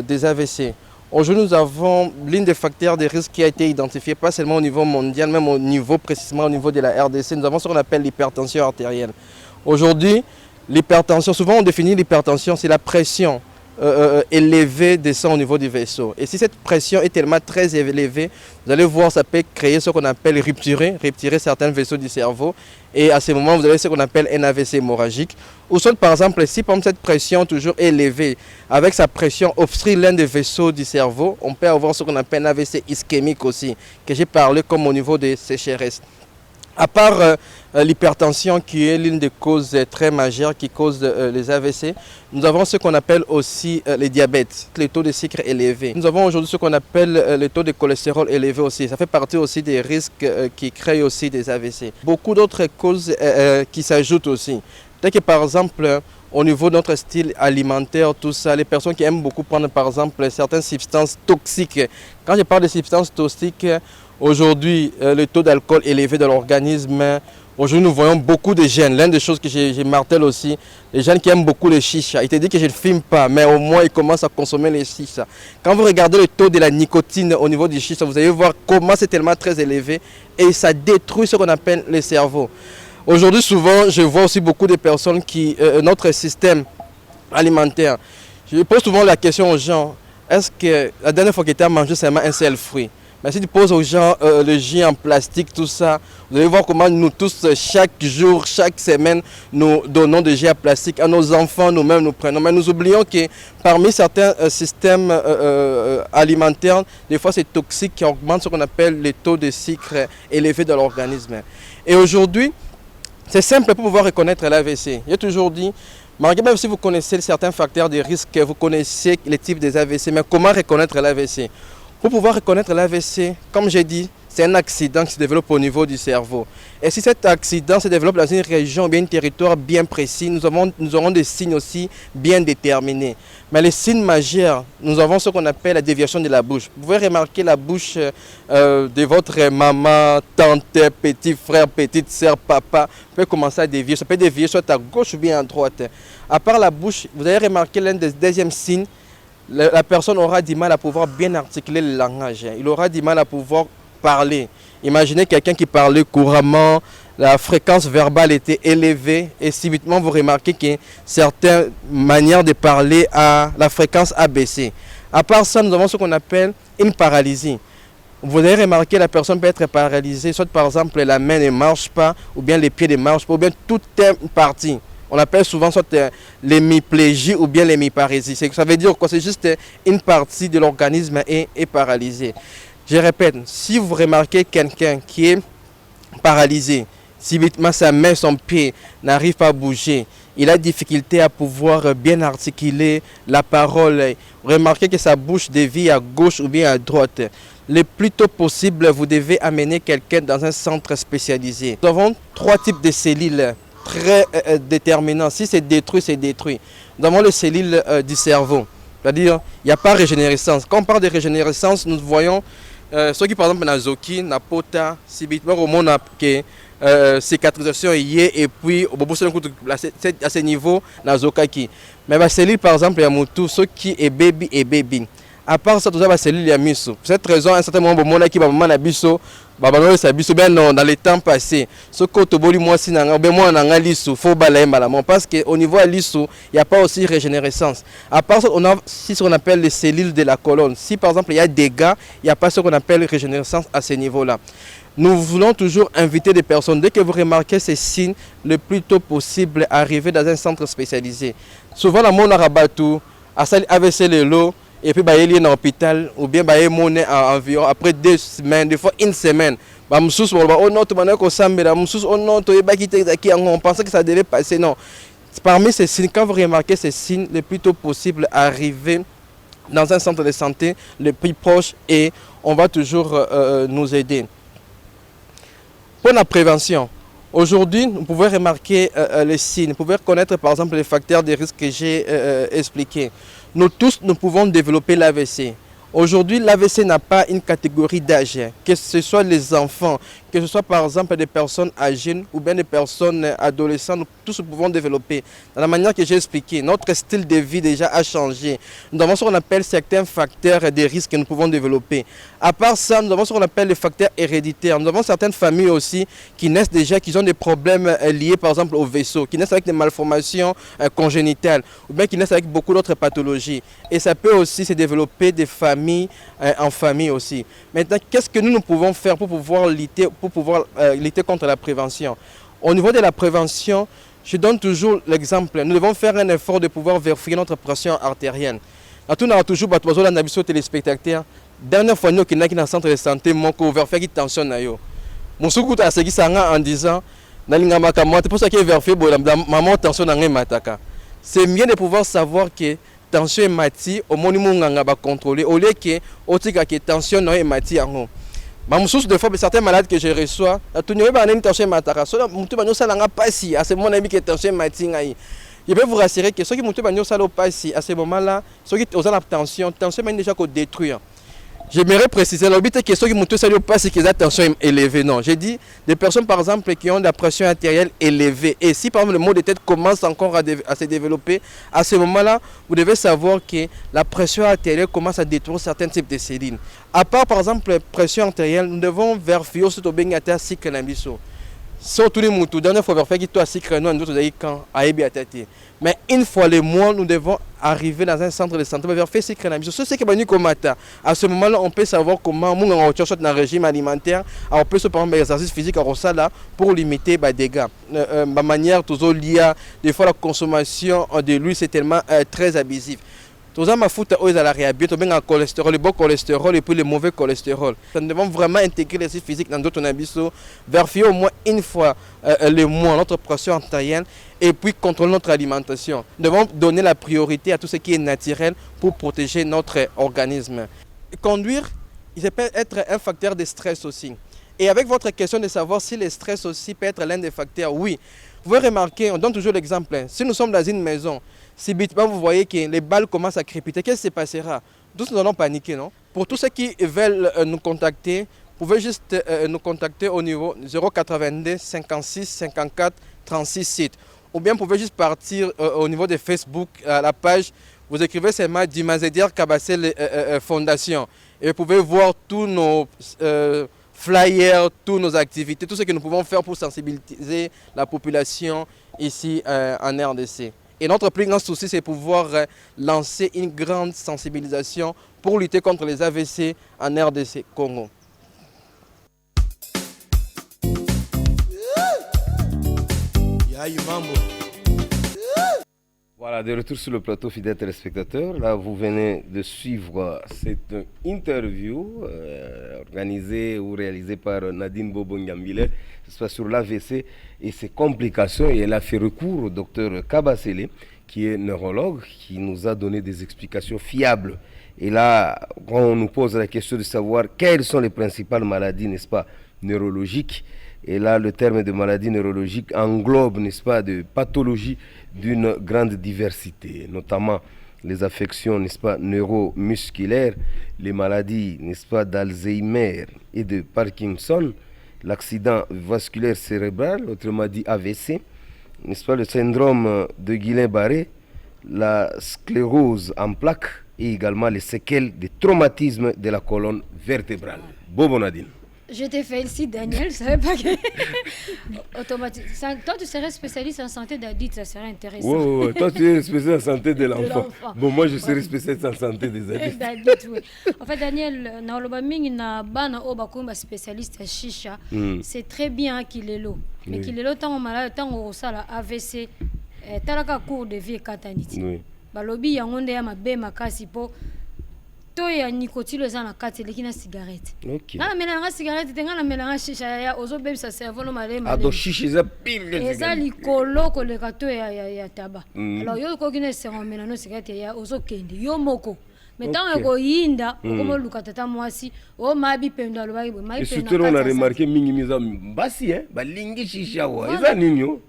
des AVC, aujourd'hui nous avons l'une des facteurs de risque qui a été identifiée, pas seulement au niveau mondial, même au niveau précisément au niveau de la RDC, nous avons ce qu'on appelle l'hypertension artérielle. Aujourd'hui, l'hypertension, souvent on définit l'hypertension, c'est la pression élevée des sangs au niveau du vaisseau. Et si cette pression est tellement très élevée, vous allez voir, ça peut créer ce qu'on appelle rupturer certains vaisseaux du cerveau. Et à ce moment, vous avez ce qu'on appelle un AVC hémorragique. Ou soit, par exemple, si cette pression toujours élevée, avec sa pression obstrue l'un des vaisseaux du cerveau, on peut avoir ce qu'on appelle un AVC ischémique aussi, que j'ai parlé comme au niveau des sécheresses. À part l'hypertension qui est l'une des causes très majeures qui cause les AVC, nous avons ce qu'on appelle aussi les diabètes, les taux de sucre élevés. Nous avons aujourd'hui ce qu'on appelle les taux de cholestérol élevés aussi. Ça fait partie aussi des risques qui créent aussi des AVC. Beaucoup d'autres causes qui s'ajoutent aussi. Peut-être que par exemple, au niveau de notre style alimentaire, tout ça, les personnes qui aiment beaucoup prendre par exemple certaines substances toxiques. Quand je parle de substances toxiques, aujourd'hui, le taux d'alcool élevé dans l'organisme. Aujourd'hui, nous voyons beaucoup de jeunes. L'une des choses que j'ai martelé aussi, les jeunes qui aiment beaucoup les chichas. Ils te disent que je ne fume pas, mais au moins ils commencent à consommer les chichas. Quand vous regardez le taux de la nicotine au niveau du chicha, vous allez voir comment c'est tellement très élevé et ça détruit ce qu'on appelle le cerveau. Aujourd'hui, souvent, je vois aussi beaucoup de personnes qui, notre système alimentaire, je pose souvent la question aux gens, est-ce que la dernière fois que tu as mangé seulement un seul fruit? Mais si tu poses aux gens le jus en plastique, tout ça, vous allez voir comment nous tous, chaque jour, chaque semaine, nous donnons des jus en plastique à nos enfants, nous-mêmes nous prenons. Mais nous oublions que parmi certains systèmes alimentaires, des fois c'est toxique qui augmente ce qu'on appelle les taux de sucre élevés dans l'organisme. Et aujourd'hui, c'est simple pour pouvoir reconnaître l'AVC. J'ai toujours dit, malgré même si vous connaissez certains facteurs de risque, vous connaissez les types des AVC, mais comment reconnaître l'AVC? Pour pouvoir reconnaître l'AVC, comme j'ai dit, c'est un accident qui se développe au niveau du cerveau. Et si cet accident se développe dans une région, bien un territoire bien précis, nous aurons des signes aussi bien déterminés. Mais les signes majeurs, nous avons ce qu'on appelle la déviation de la bouche. Vous pouvez remarquer la bouche de votre maman, tante, petit frère, petite soeur, papa, peut commencer à dévier. Ça peut dévier soit à gauche ou bien à droite. À part la bouche, vous avez remarqué l'un des deuxièmes signes, la personne aura du mal à pouvoir bien articuler le langage. Il aura du mal à pouvoir parler. Imaginez quelqu'un qui parlait couramment, la fréquence verbale était élevée et subitement vous remarquez que certaines manières de parler la fréquence a baissé. À part ça, nous avons ce qu'on appelle une paralysie. Vous avez remarqué la personne peut être paralysée, soit par exemple la main ne marche pas, ou bien les pieds ne marchent pas, ou bien toute une partie. On appelle souvent soit l'hémiplégie ou bien l'hémiparésie. Ça veut dire que c'est juste une partie de l'organisme est paralysée. Je répète, si vous remarquez quelqu'un qui est paralysé, subitement sa main, son pied n'arrive pas à bouger, il a difficulté à pouvoir bien articuler la parole, remarquez que sa bouche dévie à gauche ou bien à droite. Le plus tôt possible, vous devez amener quelqu'un dans un centre spécialisé. Nous avons 3 types de cellules très déterminants. Si c'est détruit, c'est détruit. Nous avons les cellules du cerveau. C'est-à-dire, il n'y a pas de régénérescence. Quand on parle de régénérescence, nous voyons ceux qui, par exemple, na zoki, na pota, subitement, au monde que cicatrisation y est, et puis, à ce niveau, na zokaki. Mais la cellule, par exemple, il y a tout, ceux qui est baby et baby. À part ça, tout ça, la cellule, il y a miso. Pour cette raison, à un certain moment, mon qui va m'en biso, dans les temps passés, ce côté moi si faut parce qu'au niveau de l'issue, il n'y a pas aussi régénérescence. À part ça, on a ce qu'on appelle les cellules de la colonne. Si par exemple il y a des dégâts, il n'y a pas ce qu'on appelle régénérescence à ce niveau-là. Nous voulons toujours inviter des personnes, dès que vous remarquez ces signes, le plus tôt possible, arriver dans un centre spécialisé. Souvent, la monde a rabattu, AVC le lot, et puis il y a un hôpital ou bien il y a monnaie environ après 2 semaines, des fois 1 semaine. On pensait que ça devait passer. Non. Parmi ces signes, quand vous remarquez ces signes, le plus tôt possible, arriver dans un centre de santé le plus proche et on va toujours nous aider. Pour la prévention, aujourd'hui, vous pouvez remarquer les signes, vous pouvez connaître par exemple les facteurs de risque que j'ai expliqués. Nous tous, nous pouvons développer l'AVC. Aujourd'hui, l'AVC n'a pas une catégorie d'âge, que ce soit les enfants, que ce soit par exemple des personnes âgées ou bien des personnes adolescentes, nous tous pouvons développer. Dans la manière que j'ai expliqué, notre style de vie déjà a changé. Nous avons ce qu'on appelle certains facteurs de risque que nous pouvons développer. À part ça, nous avons ce qu'on appelle les facteurs héréditaires. Nous avons certaines familles aussi qui naissent déjà, qui ont des problèmes liés par exemple au vaisseau, qui naissent avec des malformations congénitales ou bien qui naissent avec beaucoup d'autres pathologies. Et ça peut aussi se développer des familles en famille aussi. Maintenant, qu'est-ce que nous pouvons faire pour pouvoir lutter contre la prévention? Au niveau de la prévention, je donne toujours l'exemple. Nous devons faire un effort de pouvoir vérifier notre pression artérielle. Nous avons toujours des téléspectateurs. Dernière fois, nous avons dans le centre de santé, nous avons vérifié la tension. Mon soukou a segui en disant c'est pour ça qu'il vérifié maman tension. C'est mieux de pouvoir savoir que tension est mati au moment va contrôler au lieu que otika que tension non est mati en de fois certains malades que je reçois tout n'y a une tension mataka so mutu banyo salanga pasi à ce moment là que tension mati ngai. Je vais vous rassurer que ceux qui mutu banyo salo pasi à ce moment là ceux qui ont la tension est déjà qu'on détruire. J'aimerais préciser l'objet que ceux qui montent ça pas c'est qu'ils ont la tension élevée. Non, j'ai dit des personnes par exemple qui ont de la pression artérielle élevée. Et si par exemple le mot de tête commence encore à se développer, à ce moment-là, vous devez savoir que la pression artérielle commence à détruire certains types de cellules. À part par exemple la pression artérielle, nous devons vérifier aussi au bengata cycle n'ambiso. Surtout les moutons, dernière fois vérifier que toi cycle non nous avons quand à ébiatati. Mais une fois les mois, nous devons arriver dans un centre de santé pour vérifier si ce c'est que nous matin. À ce moment-là, on peut savoir comment nous on cherche dans un régime alimentaire, on peut se prendre l'exercice physique à ça pour limiter les dégâts. Ma manière toujours liée, des fois la consommation de l'huile c'est tellement très abusif. Tout ça, ma faute aux à la réhabilitation, bien le cholestérol, le bon cholestérol et puis le mauvais cholestérol. Nous devons vraiment intégrer l'exercice physique dans d'autres habitudes, vérifier au moins une fois le mois notre pression artérielle et puis contrôler notre alimentation. Nous devons donner la priorité à tout ce qui est naturel pour protéger notre organisme. Conduire, il peut être un facteur de stress aussi. Et avec votre question de savoir si le stress aussi peut être l'un des facteurs, oui. Vous pouvez remarquer, on donne toujours l'exemple, si nous sommes dans une maison, si vous voyez que les balles commencent à crépiter, qu'est-ce qui se passera? Tous nous allons paniquer, non? Pour tous ceux qui veulent nous contacter, vous pouvez juste nous contacter au niveau 082 56 54 36 sites. Ou bien vous pouvez juste partir au niveau de Facebook, à la page, vous écrivez seulement Dimazediar Kabassel Fondation. Et vous pouvez voir tous nos flyers, toutes nos activités, tout ce que nous pouvons faire pour sensibiliser la population ici en RDC. Et notre plus grand souci, c'est pouvoir lancer une grande sensibilisation pour lutter contre les AVC en RDC Congo. Voilà, de retour sur le plateau, fidèles téléspectateurs. Là, vous venez de suivre cette interview organisée ou réalisée par Nadine Bobo-Ngambile. Ce sur l'AVC et ses complications. Et elle a fait recours au docteur Kabassele, qui est neurologue, qui nous a donné des explications fiables. Et là, quand on nous pose la question de savoir quelles sont les principales maladies, n'est-ce pas, neurologiques, et là, le terme de maladie neurologique englobe, n'est-ce pas, de pathologies d'une grande diversité, notamment les affections, n'est-ce pas, neuromusculaires, les maladies, n'est-ce pas, d'Alzheimer et de Parkinson, l'accident vasculaire cérébral, autrement dit AVC, n'est-ce pas, le syndrome de Guillain-Barré, la sclérose en plaques et également les séquelles des traumatismes de la colonne vertébrale. Bobo Nadine. Je te félicite, Daniel. Je ne savais pas que. Automatiquement. Toi, tu serais spécialiste en santé d'adulte, ça serait intéressant. Oui. Toi, tu es spécialiste en santé de l'enfant. Bon, moi, je serais spécialiste en santé des adultes. Oui. En fait, Daniel, spécialiste chicha, c'est très bien qu'il est là. Mais qu'il est là, tant malade, tant au sala AVC, tant que cours de vie kataniti. Balobi, yangonde ya mabe makasi po. To ya nicotine za na kati lekina cigarette. OK. Na melanga cigarette tenga na melanga shisha ya ozo bebe sa cerveau no malema. Ado shisha za pile. Eza likolo ko le kato ya taba. Alors yo ko kine se on melano cigarette ya ozo kende yo moko. mais tant que yinda comme luka tata mwasi o mabi pendo alobaki bo mabi pendo. Et surtout on a remarqué mingi miza basi balingi shisha wa eza ninyo.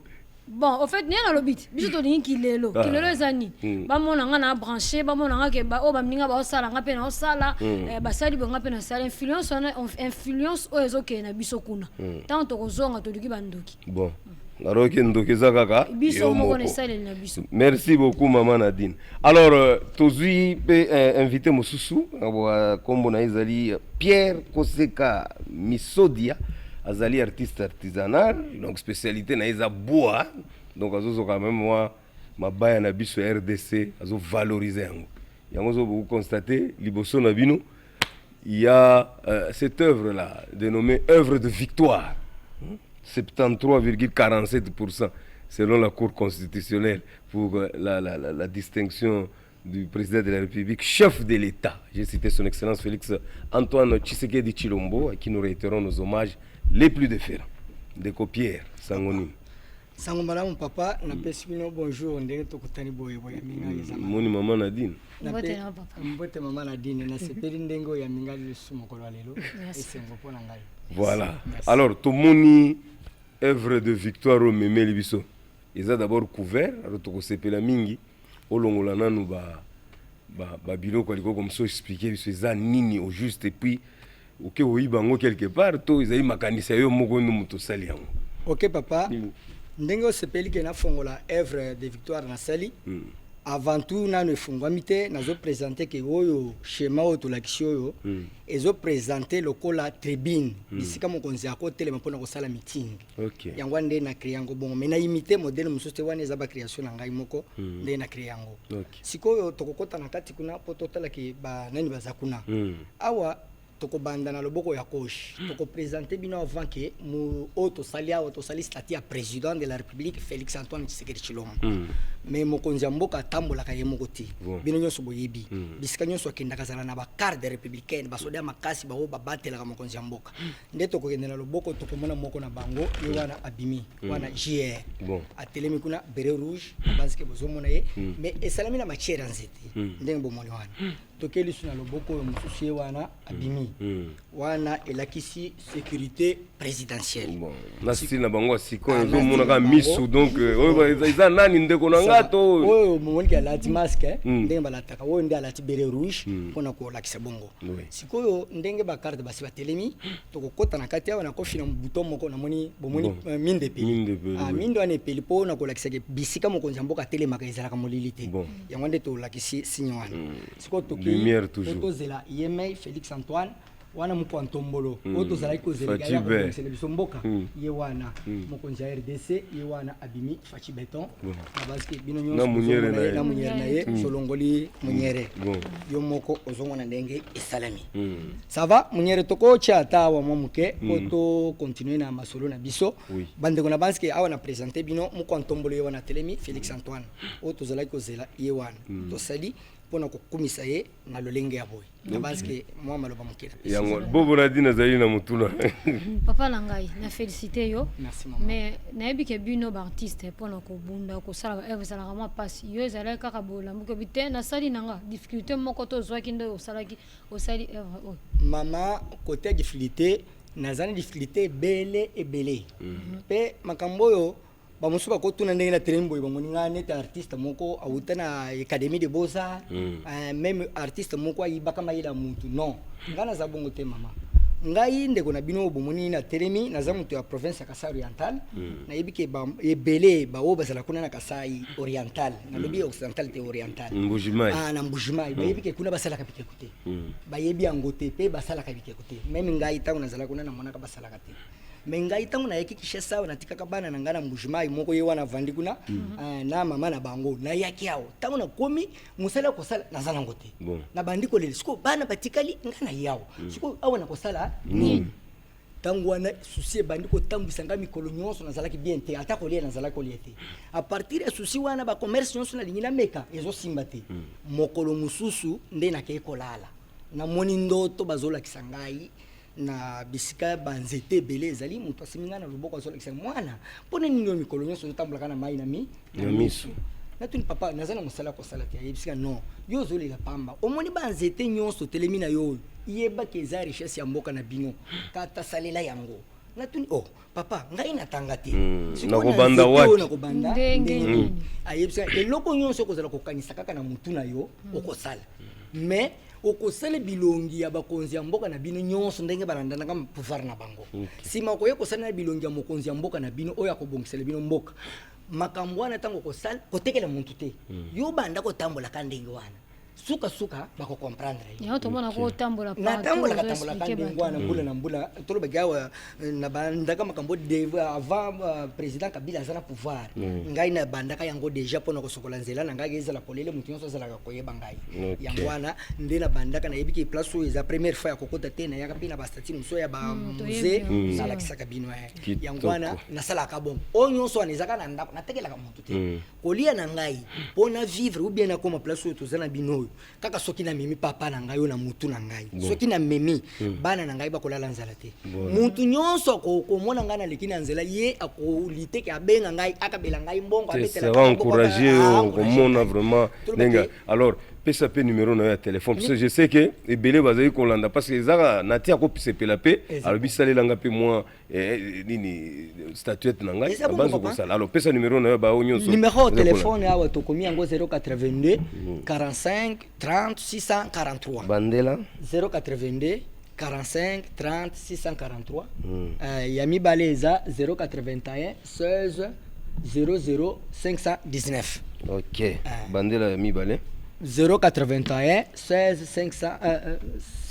Bon, en fait, n'y a pas de but. Biso to dingi kilelo ezani. Ba mona nga na brancher, ba mona nga ke ba o ba mninga ba osala nga pe na osala, ba sali ba nga pe na sala influence o ezoke na biso kuna. Tant to kozonga to duki bandoki. Bon. Naroki ndoki kaka. Biso mo kone sala na biso. Merci beaucoup maman Nadine. Alors tozui pe invité mosusu kombo na ezali Pierre Koseka Misodia. Azali artiste artisanal, donc spécialité na eza bois, donc azozo quand même moi mabaya na biso RDC azo valoriser yango. Yango zo vous constater liboso na bino, il y a cette œuvre là dénommée œuvre de victoire. 73,47% selon la Cour constitutionnelle pour la distinction du président de la République, chef de l'État. J'ai cité son Excellence Félix Antoine Tshisekedi Tshilombo, à qui nous réitérons nos hommages les plus déférents. De Pierre Sangonim. Sangomala mon papa, na pesibino bonjour, ndenge tokutani boye boye minga yezama. Moni maman Nadine. Mbote na papa. Mbote maman Nadine na sepeli ndengo ya minga lisumo ko lelo. Esengo pona ngai. Voilà. Alors to moni œuvre de victoire au Mémé Libiso. Ils ont d'abord couvert, alors to sepela mingi olongola nanu ba biloko liko comme ça expliquer biso eza nini au juste et puis OK oyibango quelque part to ezali makanisa yo moko muto sali yango. OK papa. Ndenge osepeli ke na fongola œuvre de victoire na sali. Avant tout nanu efungwami te nazo présenter ke oyo schéma oyo tolakisi oyo ezo présenter lokola tribune bisika mokonzi ya kotelema mpona kosala meeting. Yango nde na créer yango bongo mais na imiter modèle mosusu te wana eza ba création na ngai moko nde na créer yango. Sikoyo tokokota na kati kuna po totala ke ba nani baza kuna. Awa tokobanda na loboko ya gauche toko présenter bino avant que mu auto sali statut ya président de la République Félix Antoine Tshisekedi Tshilombo. Mais mokonzi mboka tambola ka yemoko ti bino nyonso boyebi bisika nyonso akendaka zala na ba carte républicaine basoda makasi ba batela ka mokonzi mboka nde tokokende na loboko tokomona moko na bango ye wana abimi wana JR atelemi kuna beret rouge parce que bozomona ye mais esalami na matière nzete ndenge bomoni wana tokeli suna loboko yo mosusu ye wana abimi wana elakisi sécurité présidentielle nasi na bango sikoyo zomona ka misu donc oyo eza nani ndeko na ngato oyo momoni ki alati masque ndenge balataka oyo nde alati beret rouge mpona kolakisa bongo sikoyo ndenge bakarte basi batelemi tokokota na kati awa na kofina buto moko namoni bomoni minde epeli minde wana epeli mpo na kolakisaka bisika mokonzi ya mboka atelemaka ezalaka molili te yango nde tolakisi signe wana sikoyo tozela yemei Félix Antoine wana mpo antombolo oto zala ikozela ya ko biso mboka ye wana mokonzi ya RDC ye wana abimi Fachi Beton na baski bino nyonso na munyere na ye solongoli munyere yo moko ozongona ndenge esalami ça va munyere toko chata wa momuke oto continuer na masolo na biso bande kona baski awa na présenter bino mko antombolo ye wana telemi Félix Antoine oto zala ikozela ye wana to sali pona kokumisa ye na lolenge ya boy na baske moi maloba mokela yango bobo Nadine azali na mutuna papa na ngai na féliciter yo merci maman mais nayebi ke bino ba artiste pona ko bunda ko sala eve sala kama passe yo ezala kaka bola moko bite na sali nanga difficulté moko to zwa kinde o sali eve o mama côté difficulté nazana difficulté bele et belé pe makambo yo bamusu bakotuna ndenge na terrain boy bamoni ngane ta artiste moko awuta na académie de beaux-arts même artiste moko ayibaka mayela muntu non ngana za bongo te mama ngai ndeko na bino bomoni na teremi na za mutu ya province ya Kasai Oriental na yebike ba ebele ba o bazala kuna na Kasai Oriental na lobi occidental te oriental Mbujimai na Mbujimai ba yebike kuna basala ka bike kote ba yebi angote pe basala ka bike kote même ngai tangu na zala kuna na mona ka basala ka te mengai tangu na yeki kishesa na tikaka bana na ngana Mbujimai moko ye wana vandi kuna na mama na bango na yaki yao tangu na komi musala ko sala na zala ngote na bandiko le siko bana batikali ngana yao siko awa na ko sala ni tangu wana souci bandiko tambisa ngami kolonyonso na zala ki bien te ata ko lia na zala ko liete a partir ya souci wana ba commerce nyonso na lingina meka ezo simbate mokolo mususu nde na ke kolala na moni ndoto bazola kisangai na bisika banzete belé ezali mutu asiminga na loboko azola kisanga mwana pone nini mikolo nyonso zotambola kana mai na mi misu natuni papa naza na mosala kosala te ayebisika non yo ozolela pamba omoni banzete nyonso telemi na yo yebaki eza richesse ya mboka na bino kata salela yango natuni oh papa ngai natanga te nakobanda wapi nakobanda ayebisika eloko nyonso okozala kokanisa kaka na mutu na yo okosala mais okosala bilongi ya bakonzi ya mboka na bino nyonso ndenge balandanaka pouvoir na bango sima okoya kosala na bilongi ya mokonzi ya mboka na bino oyo akobongisela bino mboka makambo wana ntango kosala kotekela muntu te yo banda kotambola ka ndenge wana suka bako comprendre yo tomona ko tambola pa tambola ka ndenge wana mbula na mbula tolo bagawa na banda ka makambo de avant président Kabila azana pouvoir ngai na banda ka yango déjà pona ko sokola nzela na ngai ezala polele muntu nyonso azala ka koyeba ngai yango wana nde na banda ka na yebiki place oyo eza première fois ya kokota te na yaka pina ba statut muso ya ba musée na la kisaka bino yango wana na sala ka bon o nyonso anezaka na ndako na tekela ka muntu te kolia na ngai pona vivre ou bien na koma place oyo tozana bino kaka soki na mimi papa na ngai na mutu na ngai soki na mimi bana na ngai bakolala nzala te mutu nyonso komona ngai na leki na nzela ye akolite ke abenga ngai akabela ngai mbongo abetela c'est encourager komona vraiment nenga alors pesa pe numéro na ya téléphone parce que je sais que ebele bazali kolanda parce que ezaka natia ko pisepela pe alors bisalela nga pe moi nini statuette na ngai banzo ko sala alors pesa numéro na ya ba onyo so numéro téléphone awa to komi yango 082 45 30 643 bandela 082 45 30 643 yami baleza 081 16 00 519 OK bandela yami bale 081 16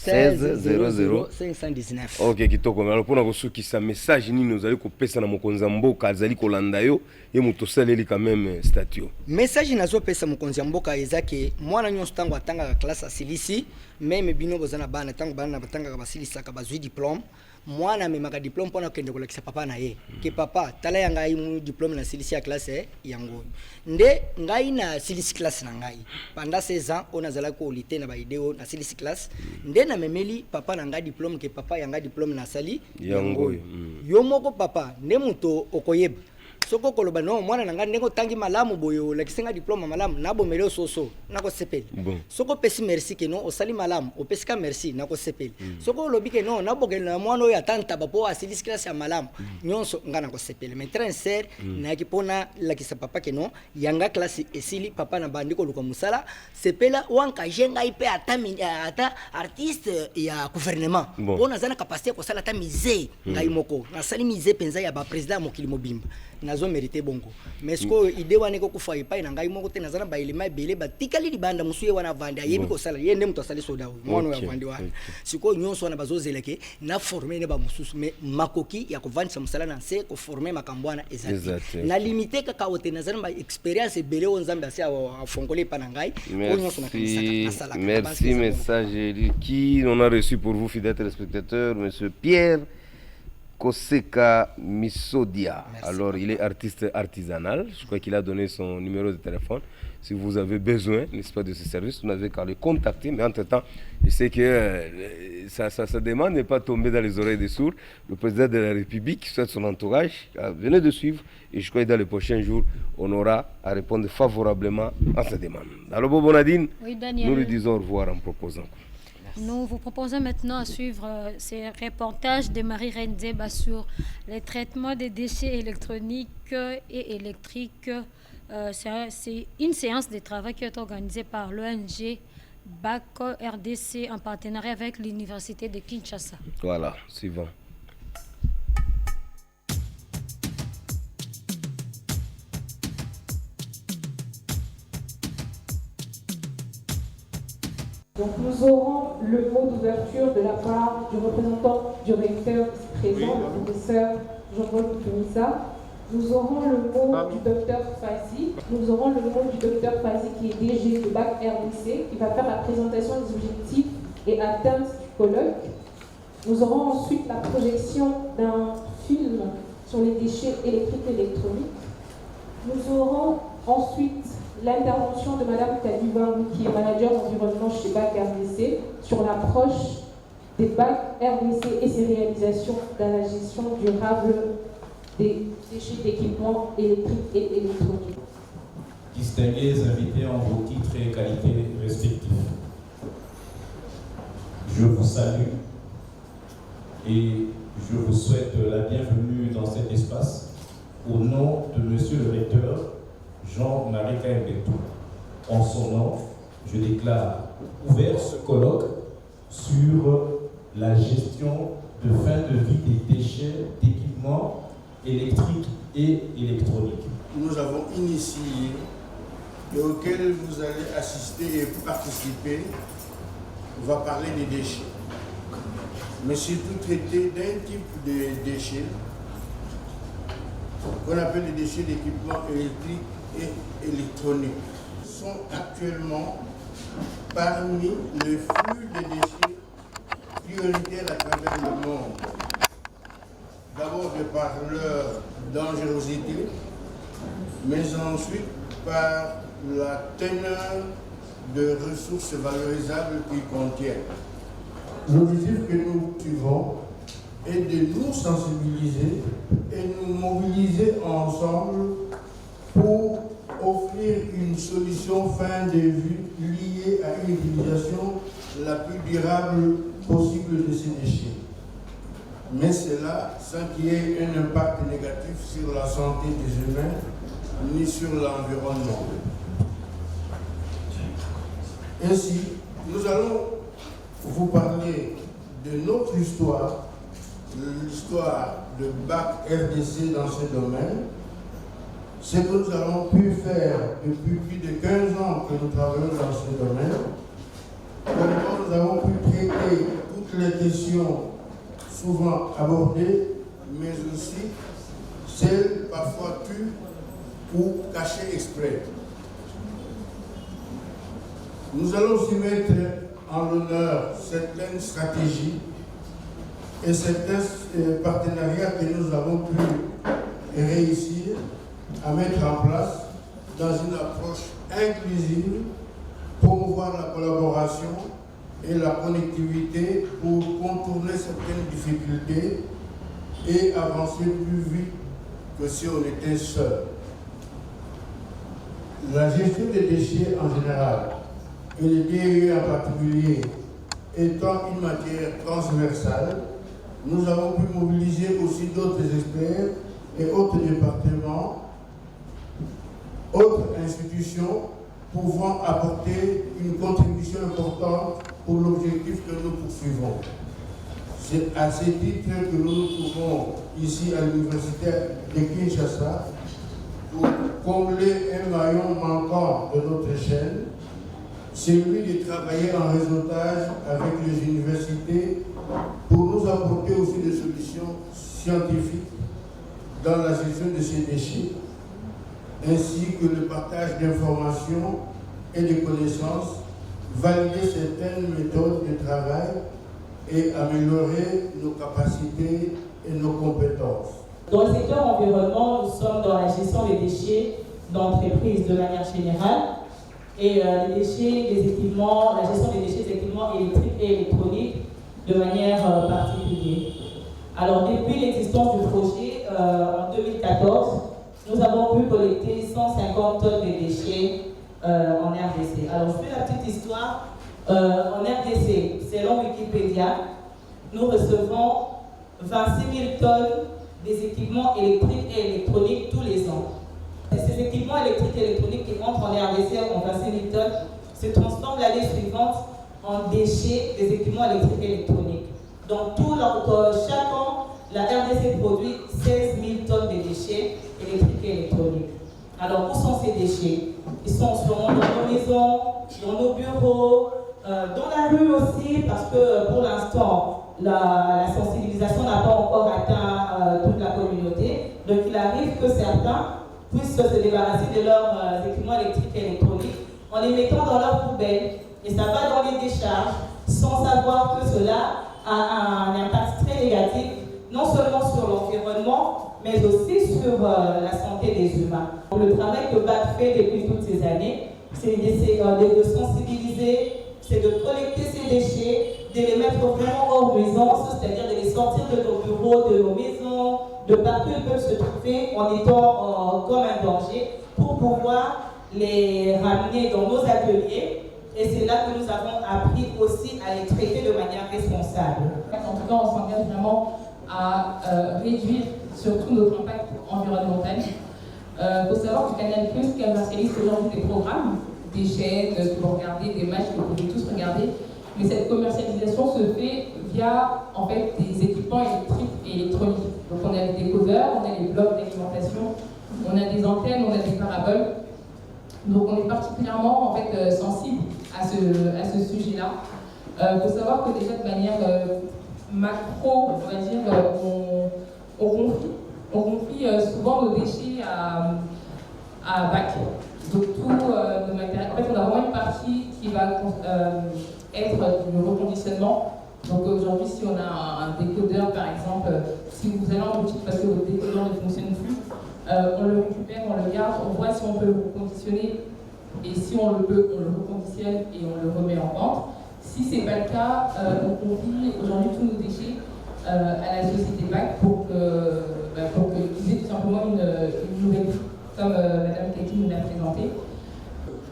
00 519 OK kitoko alors pona kosukisa message nini ozali kopesa na mokonzi mboka azali kolanda yo ye muto saleli quand même statut message nazo pesa mokonzi mboka ezake mwana nyonso tango atanga classe asilisi même bino bozana bana tango bana batanga basilisa ka bazwi diplôme mwana memaka diplôme pona kende kolakisa papa na ye ke papa tala ya ngai mu diplôme na silisi ya classe yango nde ngai na silisi classe na ngai pendant 16 ans on azala ko lité na ba ideo na silisi classe nde na memeli papa na ngai diplôme ke papa ya ngai diplôme na sali yango yo moko papa nde muto okoyeba soko koloba no mwana nanga ndenge tangi malamu boyo lakisenga diplôme malamu nabo meleo soso nako sepeli soko pesi merci ke no osali malamu opesika merci nako sepeli soko lobi ke no nabogela na mwana oyo atanta bapo asilisi classe ya malamu nyonso ngana ko sepeli mais très sincère na kipona lakisa papa ke no yanga classe esili papa na bandi ko luka musala sepela wanka jenga ipe ata artiste ya gouvernement bona zana capacité ko sala ta misé ngai moko na sali misé penza ya ba président mokili mobimba nazo mérité bongo mais ce que idée wane ko kufa ipai na ngai moko te nazana ba ilima belé batikali libanda musuye wana vanda yebi ko sala yende muto sali soda mwana ya vandi wana siko nyonso wana bazozeleke na former ne ba mususu mais makoki ya ko vandi musala na se ko former makambwana ezati na limité kaka wote nazana ba expérience belé on nzambe asi a fongolé pa na ngai ko nyonso na kanisa na merci message qui on a reçu pour vous fidèles téléspectateurs monsieur Pierre Koseka Misodia. Merci. Alors, il est artiste artisanal. Je crois qu'il a donné son numéro de téléphone. Si vous avez besoin, n'est-ce pas, de ce service, vous n'avez qu'à le contacter. Mais entre-temps, je sais que sa demande n'est pas tombée dans les oreilles des sourds. Le président de la République, soit son entourage, venez de suivre. Et je crois que dans les prochains jours, on aura à répondre favorablement à sa demande. Alors, Bonadine, oui, nous lui disons au revoir en proposant. Nous vous proposons maintenant à suivre ces reportages de Marie Renzeba sur les traitements des déchets électroniques et électriques. C'est une séance de travail qui est organisée par l'ONG BACO RDC en partenariat avec l'Université de Kinshasa. Voilà, suivant. Donc nous aurons le mot d'ouverture de la part du représentant du recteur présent, le professeur Jean-Paul Koutoumissa. Nous aurons le mot du docteur Fazi. Nous aurons le mot du docteur Fazi qui est DG de BAC RDC, qui va faire la présentation des objectifs et atteintes du colloque. Nous aurons ensuite la projection d'un film sur les déchets électriques et électroniques. Nous aurons ensuite l'intervention de Mme Kaliban, qui est manager d'environnement chez BAC RDC, sur l'approche des BAC RDC et ses réalisations dans la gestion durable des déchets d'équipements électriques et électroniques. distingués invités en vos titres et qualités respectifs. Je vous salue et je vous souhaite la bienvenue dans cet espace au nom de Monsieur le Recteur Jean-Marie Kaembetou. En son nom, je déclare ouvert ce colloque sur la gestion de fin de vie des déchets d'équipements électriques et électroniques. Nous avons initié et auquel vous allez assister et participer. On va parler des déchets, mais surtout traiter d'un type de déchets qu'on appelle les déchets d'équipements électriques et électroniques. Ils sont actuellement parmi le flux des déchets prioritaires à travers le monde. D'abord de par leur dangerosité, mais ensuite par la teneur de ressources valorisables qu'ils contiennent. L'objectif que nous suivons est de nous sensibiliser et nous mobiliser ensemble pour offrir une solution fin de vie liée à une utilisation la plus durable possible de ces déchets. Mais cela sans qu'il y ait un impact négatif sur la santé des humains ni sur l'environnement. Ainsi, nous allons vous parler de notre histoire, l'histoire de BAC RDC dans ce domaine, ce que nous avons pu faire depuis plus de 15 ans que nous travaillons dans ce domaine, comment nous avons pu traiter toutes les questions souvent abordées, mais aussi celles parfois tues ou cachées exprès. Nous allons aussi mettre en l'honneur certaines stratégies et certains partenariats que nous avons pu réussir à mettre en place dans une approche inclusive, promouvoir la collaboration et la connectivité pour contourner certaines difficultés et avancer plus vite que si on était seul. La gestion des déchets en général et les DEE en particulier étant une matière transversale, nous avons pu mobiliser aussi d'autres experts et autres départements, autres institutions pouvant apporter une contribution importante pour l'objectif que nous poursuivons. C'est à ce titre que nous nous trouvons ici à l'université de Kinshasa pour combler un maillon manquant de notre chaîne, celui de travailler en réseautage avec les universités pour nous apporter aussi des solutions scientifiques dans la gestion de ces déchets, ainsi que le partage d'informations et de connaissances, valider certaines méthodes de travail et améliorer nos capacités et nos compétences. Dans le secteur environnement, nous sommes dans la gestion des déchets d'entreprise de manière générale et les déchets, les équipements, la gestion des déchets des équipements électriques et électroniques de manière particulière. Alors depuis l'existence du projet en 2014, nous avons pu collecter 150 tonnes de déchets en RDC. Alors je fais la petite histoire. En RDC, selon Wikipédia, nous recevons 26 000 tonnes des équipements électriques et électroniques tous les ans. Et ces équipements électriques et électroniques qui rentrent en RDC en 26 000 tonnes se transforment l'année suivante en déchets des équipements électriques et électroniques. Donc chaque an, la RDC produit 16 000 tonnes de déchets électriques et électroniques. Alors où sont ces déchets? Ils sont sûrement dans nos maisons, dans nos bureaux, dans la rue aussi, parce que pour l'instant, la sensibilisation n'a pas encore atteint toute la communauté. Donc il arrive que certains puissent se débarrasser de leurs équipements électriques et électroniques en les mettant dans leurs poubelles. Et ça va dans les décharges sans savoir que cela a un impact très négatif, non seulement sur l'environnement, mais aussi sur la santé des humains. Le travail que BAC fait depuis toutes ces années, c'est de sensibiliser, c'est de collecter ces déchets, de les mettre vraiment hors nuisance, c'est-à-dire de les sortir de nos bureaux, de nos maisons, de partout où ils peuvent se trouver en étant comme un danger, pour pouvoir les ramener dans nos ateliers. Et c'est là que nous avons appris aussi à les traiter de manière responsable. En tout cas, on s'engage vraiment à réduire surtout notre impact environnemental. Il faut savoir que Canal+ commercialise aujourd'hui des programmes, des chaînes que vous regardez, des matchs que vous pouvez tous regarder. Mais cette commercialisation se fait via en fait, des équipements électriques et électroniques. Donc on a des décodeurs, on a des blocs d'alimentation, on a des antennes, on a des paraboles. Donc on est particulièrement en fait, sensible à ce sujet-là. Il faut savoir que déjà de manière macro, on va dire, on confie souvent nos déchets à bac. Donc tout le matériel. En fait, on a vraiment une partie qui va être du reconditionnement. Donc aujourd'hui, si on a un décodeur, par exemple, si vous allez en boutique parce que votre décodeur ne fonctionne plus, on le récupère, on le garde, on voit si on peut le reconditionner. Et si on le peut, on le reconditionne et on le remet en vente. Si ce n'est pas le cas, on confie aujourd'hui tous nos déchets à la société BAC pour qu'ils aient tout simplement une nouvelle vie, comme Madame Cathy nous l'a présenté.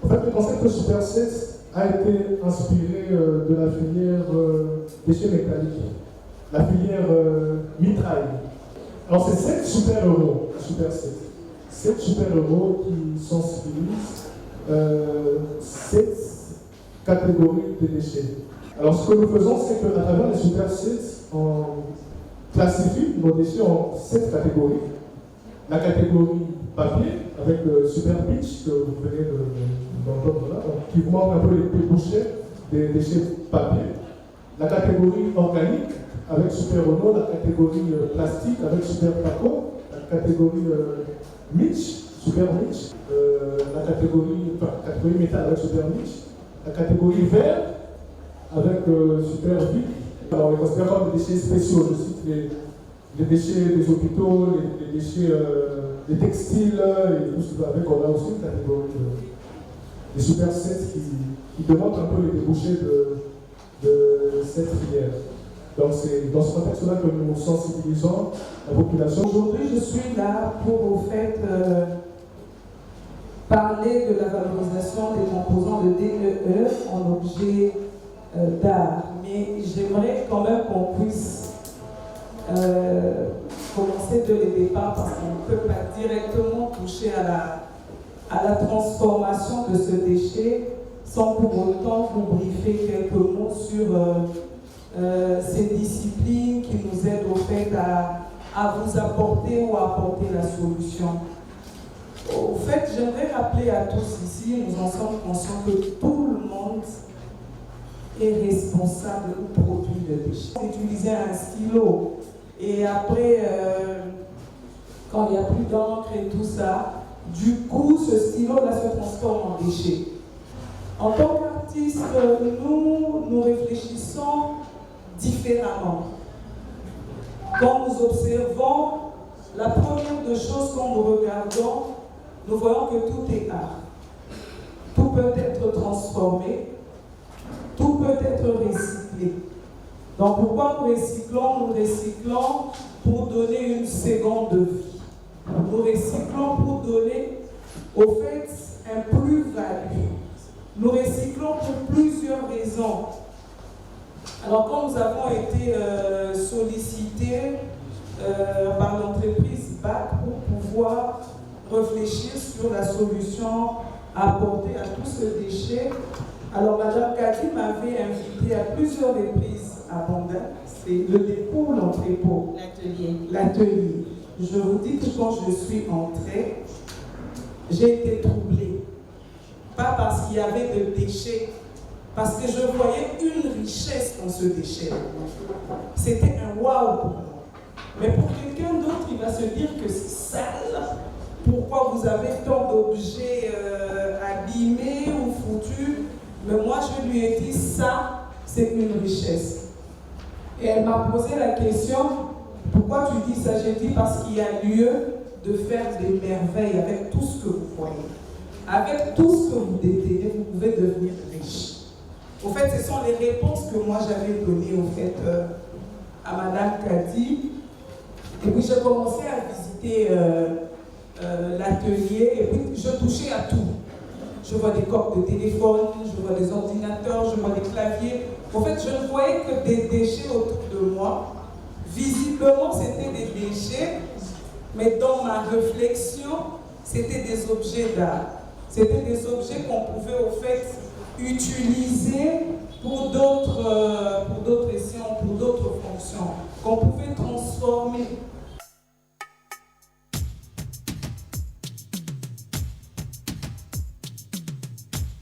En fait, le concept Super 7 a été inspiré de la filière déchets métalliques, la filière mitraille. Alors, c'est 7 super-héros, Super 7. 7 super-héros qui sensibilisent 7 catégories de déchets. Alors ce que nous faisons, c'est qu'à travers les Super 7, on classifie nos déchets en 7 catégories. La catégorie papier, avec Super Pitch, que vous venez d'entendre là, qui vous montre un peu les débouchés des déchets papier. La catégorie organique, avec Super Renault. La catégorie plastique, avec Super Paco. La catégorie Mitch, Super Mitch. La catégorie métal avec Super Mitch. La catégorie vert avec Super Vic. Alors, on les considère comme des déchets spéciaux. Je cite les déchets des hôpitaux, les déchets des textiles et tout ce qui va avec. On a aussi une catégorie des Super 7 qui démontrent un peu les débouchés de cette filière. Donc, c'est dans ce contexte-là que nous sensibilisons la population. Aujourd'hui, je suis là pour, au fait, parler de la valorisation des composants de DEE en objet d'art. Mais j'aimerais quand même qu'on puisse commencer dès le départ parce qu'on ne peut pas directement toucher à la transformation de ce déchet sans pour autant vous briefer quelques mots sur ces disciplines qui nous aident au fait à vous apporter ou à apporter la solution. Au fait, j'aimerais rappeler à tous ici, nous en sommes conscients que tout le monde est responsable ou produit de déchets. Utiliser un stylo et après, quand il n'y a plus d'encre et tout ça, du coup, ce stylo-là se transforme en déchet. En tant qu'artiste, nous réfléchissons différemment. Quand nous observons, la première des choses quand nous regardons, nous voyons que tout est art. Tout peut être transformé, tout peut être recyclé. Donc pourquoi nous recyclons? Nous recyclons pour donner une seconde vie. Nous recyclons pour donner, au fait, un plus-value. Nous recyclons pour plusieurs raisons. Alors quand nous avons été sollicités par l'entreprise BAC pour pouvoir réfléchir sur la solution à apporter à tout ce déchet, alors Madame Cathy m'avait invité à plusieurs reprises à Bandin. C'est le dépôt ou l'entrepôt? L'atelier. Je vous dis que quand je suis entrée, j'ai été troublée. Pas parce qu'il y avait de déchets, parce que je voyais une richesse dans ce déchet. C'était un waouh pour moi. Mais pour quelqu'un d'autre, il va se dire que c'est sale. Pourquoi vous avez tant d'objets abîmés ou foutus? Mais moi, je lui ai dit, ça, c'est une richesse. Et elle m'a posé la question, pourquoi tu dis ça? J'ai dit, parce qu'il y a lieu de faire des merveilles avec tout ce que vous voyez. Avec tout ce que vous détenez, vous pouvez devenir riche. Au fait, ce sont les réponses que moi j'avais données au fait, à Madame Cathy. Et puis j'ai commencé à visiter l'atelier et puis je touchais à tout. je vois des coques de téléphone, je vois des ordinateurs, je vois des claviers. En fait, je ne voyais que des déchets autour de moi. Visiblement, c'était des déchets, mais dans ma réflexion, c'était des objets d'art. C'était des objets qu'on pouvait au fait utiliser pour d'autres essais, pour d'autres fonctions, qu'on pouvait transformer.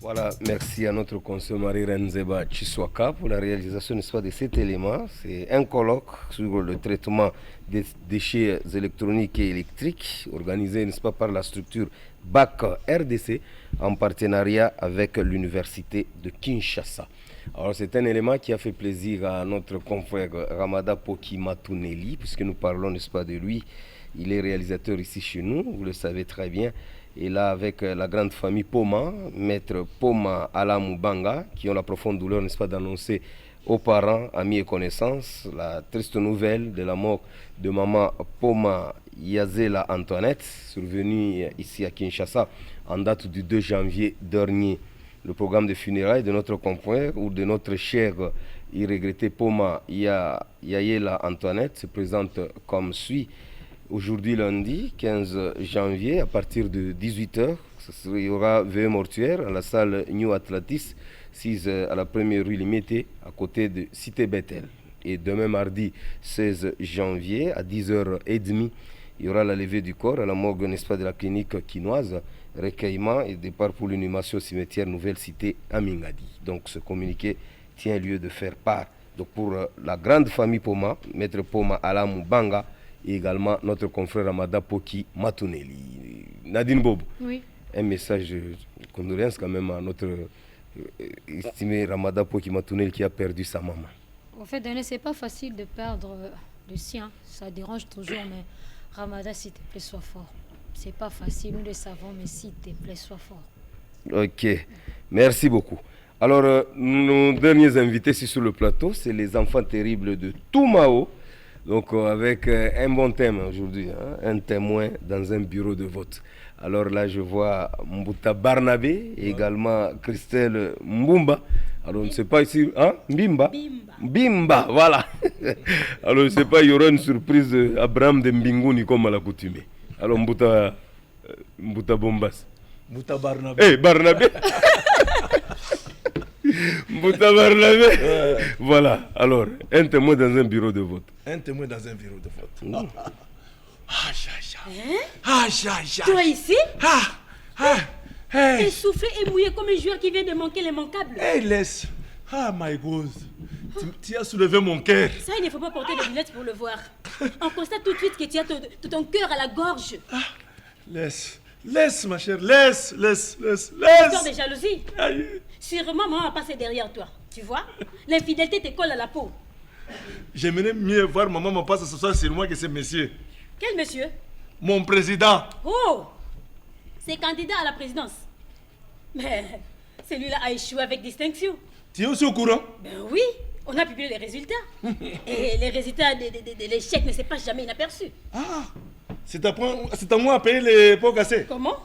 Voilà, merci à notre consoeur Marie Renzeba Chiswaka pour la réalisation de cet élément. C'est un colloque sur le traitement des déchets électroniques et électriques organisé, n'est-ce pas, par la structure BAC RDC en partenariat avec l'université de Kinshasa. Alors c'est un élément qui a fait plaisir à notre confrère Ramada Poki Matuneli, puisque nous parlons, n'est-ce pas, de lui. Il est réalisateur ici chez nous, vous le savez très bien. Et là, avec la grande famille Poma, maître Poma Alamubanga, qui ont la profonde douleur, n'est-ce pas, d'annoncer aux parents, amis et connaissances, la triste nouvelle de la mort de maman Poma Yazela Antoinette, survenue ici à Kinshasa en date du 2 janvier dernier. Le programme de funérailles de notre confrère ou de notre chère et regrettée Poma Yazela Antoinette se présente comme suit. Aujourd'hui, lundi 15 janvier, à partir de 18h, il y aura veillée mortuaire à la salle New Atlantis, 6 à la première rue Limité, à côté de Cité Bethel. Et demain, mardi 16 janvier, à 10h30, il y aura la levée du corps à la morgue, n'est-ce pas, de la clinique quinoise, recueillement et départ pour l'inhumation au cimetière Nouvelle Cité à Mingadi. Donc, ce communiqué tient lieu de faire part. Donc, pour la grande famille Poma, maître Poma Alamou Banga, et également notre confrère Ramada Poki Matuneli. Nadine Bob, oui. Un message de condoléances quand même à notre estimé Ramada Poki Matuneli qui a perdu sa maman. En fait, c'est pas facile de perdre le sien, ça dérange toujours, mais Ramada, s'il te plaît, sois fort. C'est pas facile, nous le savons, mais s'il te plaît, sois fort. Ok, merci beaucoup. Alors, nos derniers invités ici sur le plateau, c'est les enfants terribles de Toumao. Donc avec un bon thème aujourd'hui, hein, un témoin dans un bureau de vote. Alors là, je vois Mbuta Barnabé et également Christelle Mbumba. Alors on ne sait pas ici, hein, Bimba, voilà. Alors je ne sais pas, il y aura une surprise d'Abraham de Mbingouni comme à l'accoutumée. Alors Mbuta Bombas. Mbuta Barnabé. Eh, Barnabé. Mbuta Barnabé. Voilà, alors, un témoin dans un bureau de vote. Un témoin dans un bureau de vote. Toi ici essoufflé et mouillé comme un joueur qui vient de manquer l'immanquable. Hey, laisse. Ah, my God. Tu as soulevé mon cœur. Ça, il ne faut pas porter des lunettes pour le voir. On constate tout de suite que tu as ton cœur à la gorge. Laisse, ma chère, laisse. Histoire de jalousie. Sûrement, maman a passé derrière toi. Tu vois, l'infidélité te colle à la peau. J'aimerais mieux voir maman passer ce soir sur moi que ce monsieur. Quel monsieur? Mon président. Oh, c'est candidat à la présidence. Mais celui-là a échoué avec distinction. Tu es aussi au courant? Ben oui, on a publié les résultats. Et les résultats de l'échec ne s'est pas jamais inaperçu. Ah, c'est à moi à payer les pots cassés. Comment?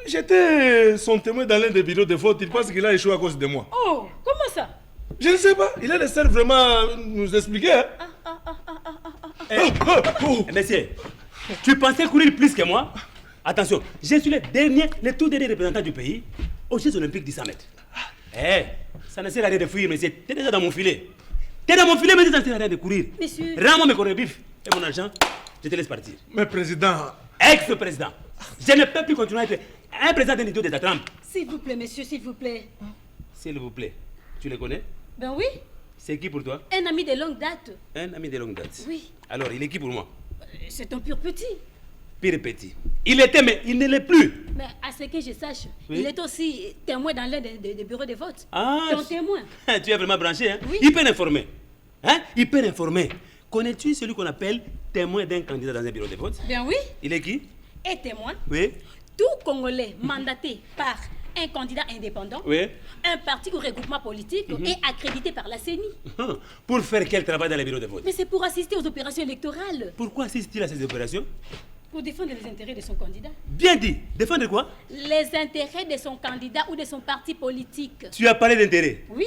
J'étais son témoin dans l'un des bureaux de vote. Il pense qu'il a échoué à cause de moi. Oh, comment ça? Je ne sais pas. Il est le seul vraiment à nous expliquer. Hein? Monsieur, tu pensais courir plus que moi? Attention, je suis le tout dernier représentant du pays aux Jeux Olympiques du 100 mètres. Ça ne sert à rien de fuir, monsieur. T'es déjà dans mon filet. T'es dans mon filet, mais ça ne sert à rien de courir. Monsieur. Rends-moi mes cornets bifs et mon argent, je te laisse partir. Mais président. Ex-président. Je ne peux plus continuer à être un président d'un idiot des attrampes. S'il vous plaît, monsieur, s'il vous plaît. S'il vous plaît. Tu les connais? Ben oui. C'est qui pour toi? Un ami de longue date. Un ami de longue date? Oui. Alors, il est qui pour moi? C'est un pur petit. Pire petit. Il était, mais il ne l'est plus. Mais à ce que je sache, oui, il est aussi témoin dans l'un des bureaux de vote. Ah, ton témoin. Tu es vraiment branché, hein? Oui. Il peut l'informer. Hein? Il peut l'informer. Connais-tu celui qu'on appelle témoin d'un candidat dans un bureau de vote? Bien oui. Il est qui? Et témoin. Oui. Tout Congolais mandaté par un candidat indépendant, oui, un parti ou regroupement politique est accrédité par la CENI. Pour faire quel travail dans les bureaux de vote? Mais c'est pour assister aux opérations électorales. Pourquoi assiste-t-il à ces opérations? Pour défendre les intérêts de son candidat. Bien dit. Défendre quoi? Les intérêts de son candidat ou de son parti politique. Tu as parlé d'intérêt. Oui.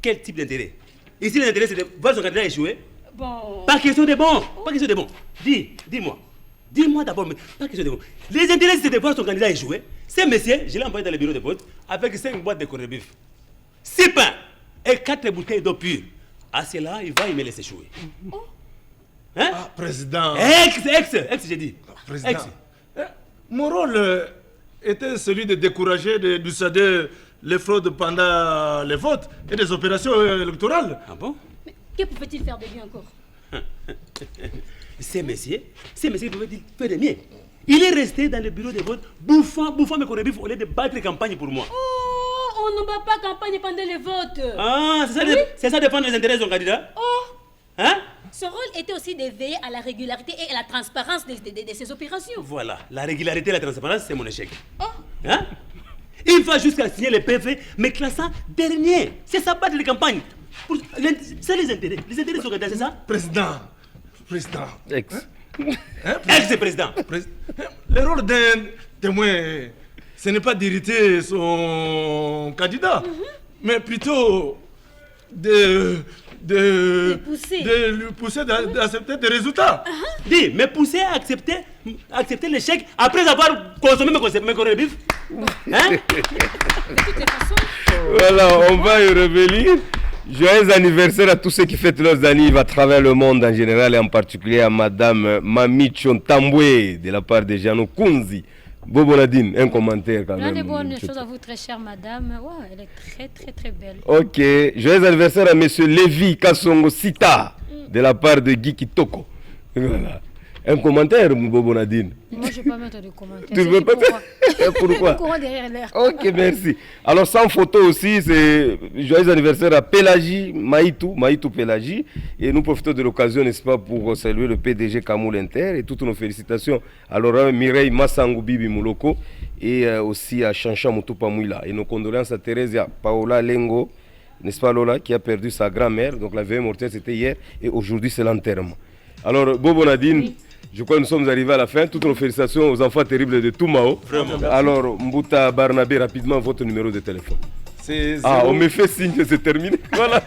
Quel type d'intérêt? Ici, l'intérêt, c'est de voir son candidat échouer. Bon. Pas question de bon. Pas question de bon. Dis-moi. Dis-moi d'abord, mais pas question de bon. Les intérêts, c'est de voir son candidat échouer. C'est monsieur, je l'ai envoyé dans le bureau de vote avec 5 boîtes de corned-beef, 6 pains et 4 bouteilles d'eau pure. À cela, il va me laisser échouer. Oh. Hein? Ah, président. Ex, j'ai dit. Président. Ex. Mon rôle était celui de décourager, de dissuader les fraudes pendant les votes et des opérations électorales. Ah bon? Mais que pouvait-il faire de lui encore? Ces messieurs pouvaient-ils faire de mieux? Il est resté dans le bureau de vote, bouffant mes corned-beef au lieu de battre campagne pour moi. Oh, on ne bat pas campagne pendant les votes. Ah, c'est ça défendre les intérêts de son candidat? Oh. Hein? Son rôle était aussi de veiller à la régularité et à la transparence de ses opérations. Voilà, la régularité et la transparence, c'est mon échec. Oh. Hein? Il va jusqu'à signer les PV, mais classant dernier. C'est ça, battre les campagnes. C'est les intérêts de son candidat, c'est ça? Président. Ex. Ex-président. Le rôle d'un témoin, ce n'est pas d'irriter son candidat, mais plutôt de lui pousser d'accepter des résultats. Dis, mais pousser à accepter l'échec après avoir consommé mes corned-beef. Hein? De toutes les façons. Voilà, on va y revenir. Joyeux anniversaire à tous ceux qui fêtent leurs anniversaires à travers le monde en général et en particulier à Madame Mami Chontambwe de la part de Jano Kunzi. Bobo Nadine, un commentaire quand même. Plein de bonnes choses à vous, très chère madame. Wow, elle est très très très belle. Ok, joyeux anniversaire à Monsieur Lévi Kassongo Sita de la part de Guy Kitoko. Voilà. Un commentaire, Bobo Nadine. Moi, je ne vais pas mettre de commentaire. Tu ne veux pas mettre? Pourquoi? Courant derrière l'air. Ok, merci. Alors, sans photo aussi, c'est joyeux anniversaire à Pélagie, Maïtou Pélagie. Et nous profitons de l'occasion, n'est-ce pas, pour saluer le PDG Kamoul Inter et toutes nos félicitations à Laurent Mireille Massango Bibi Mouloko et aussi à Chancha Moutoupa Mouila. Et nos condoléances à Thérèse Paola Lengo, n'est-ce pas, Lola, qui a perdu sa grand-mère. Donc, la veille mortelle, c'était hier et aujourd'hui, c'est l'enterrement. Alors, Bobo Nadine. Oui. Je crois que nous sommes arrivés à la fin. Toutes nos félicitations aux enfants terribles de Toumao. Vraiment. Alors, Mbouta Barnabé, rapidement, votre numéro de téléphone. On me fait signe que c'est terminé. Voilà.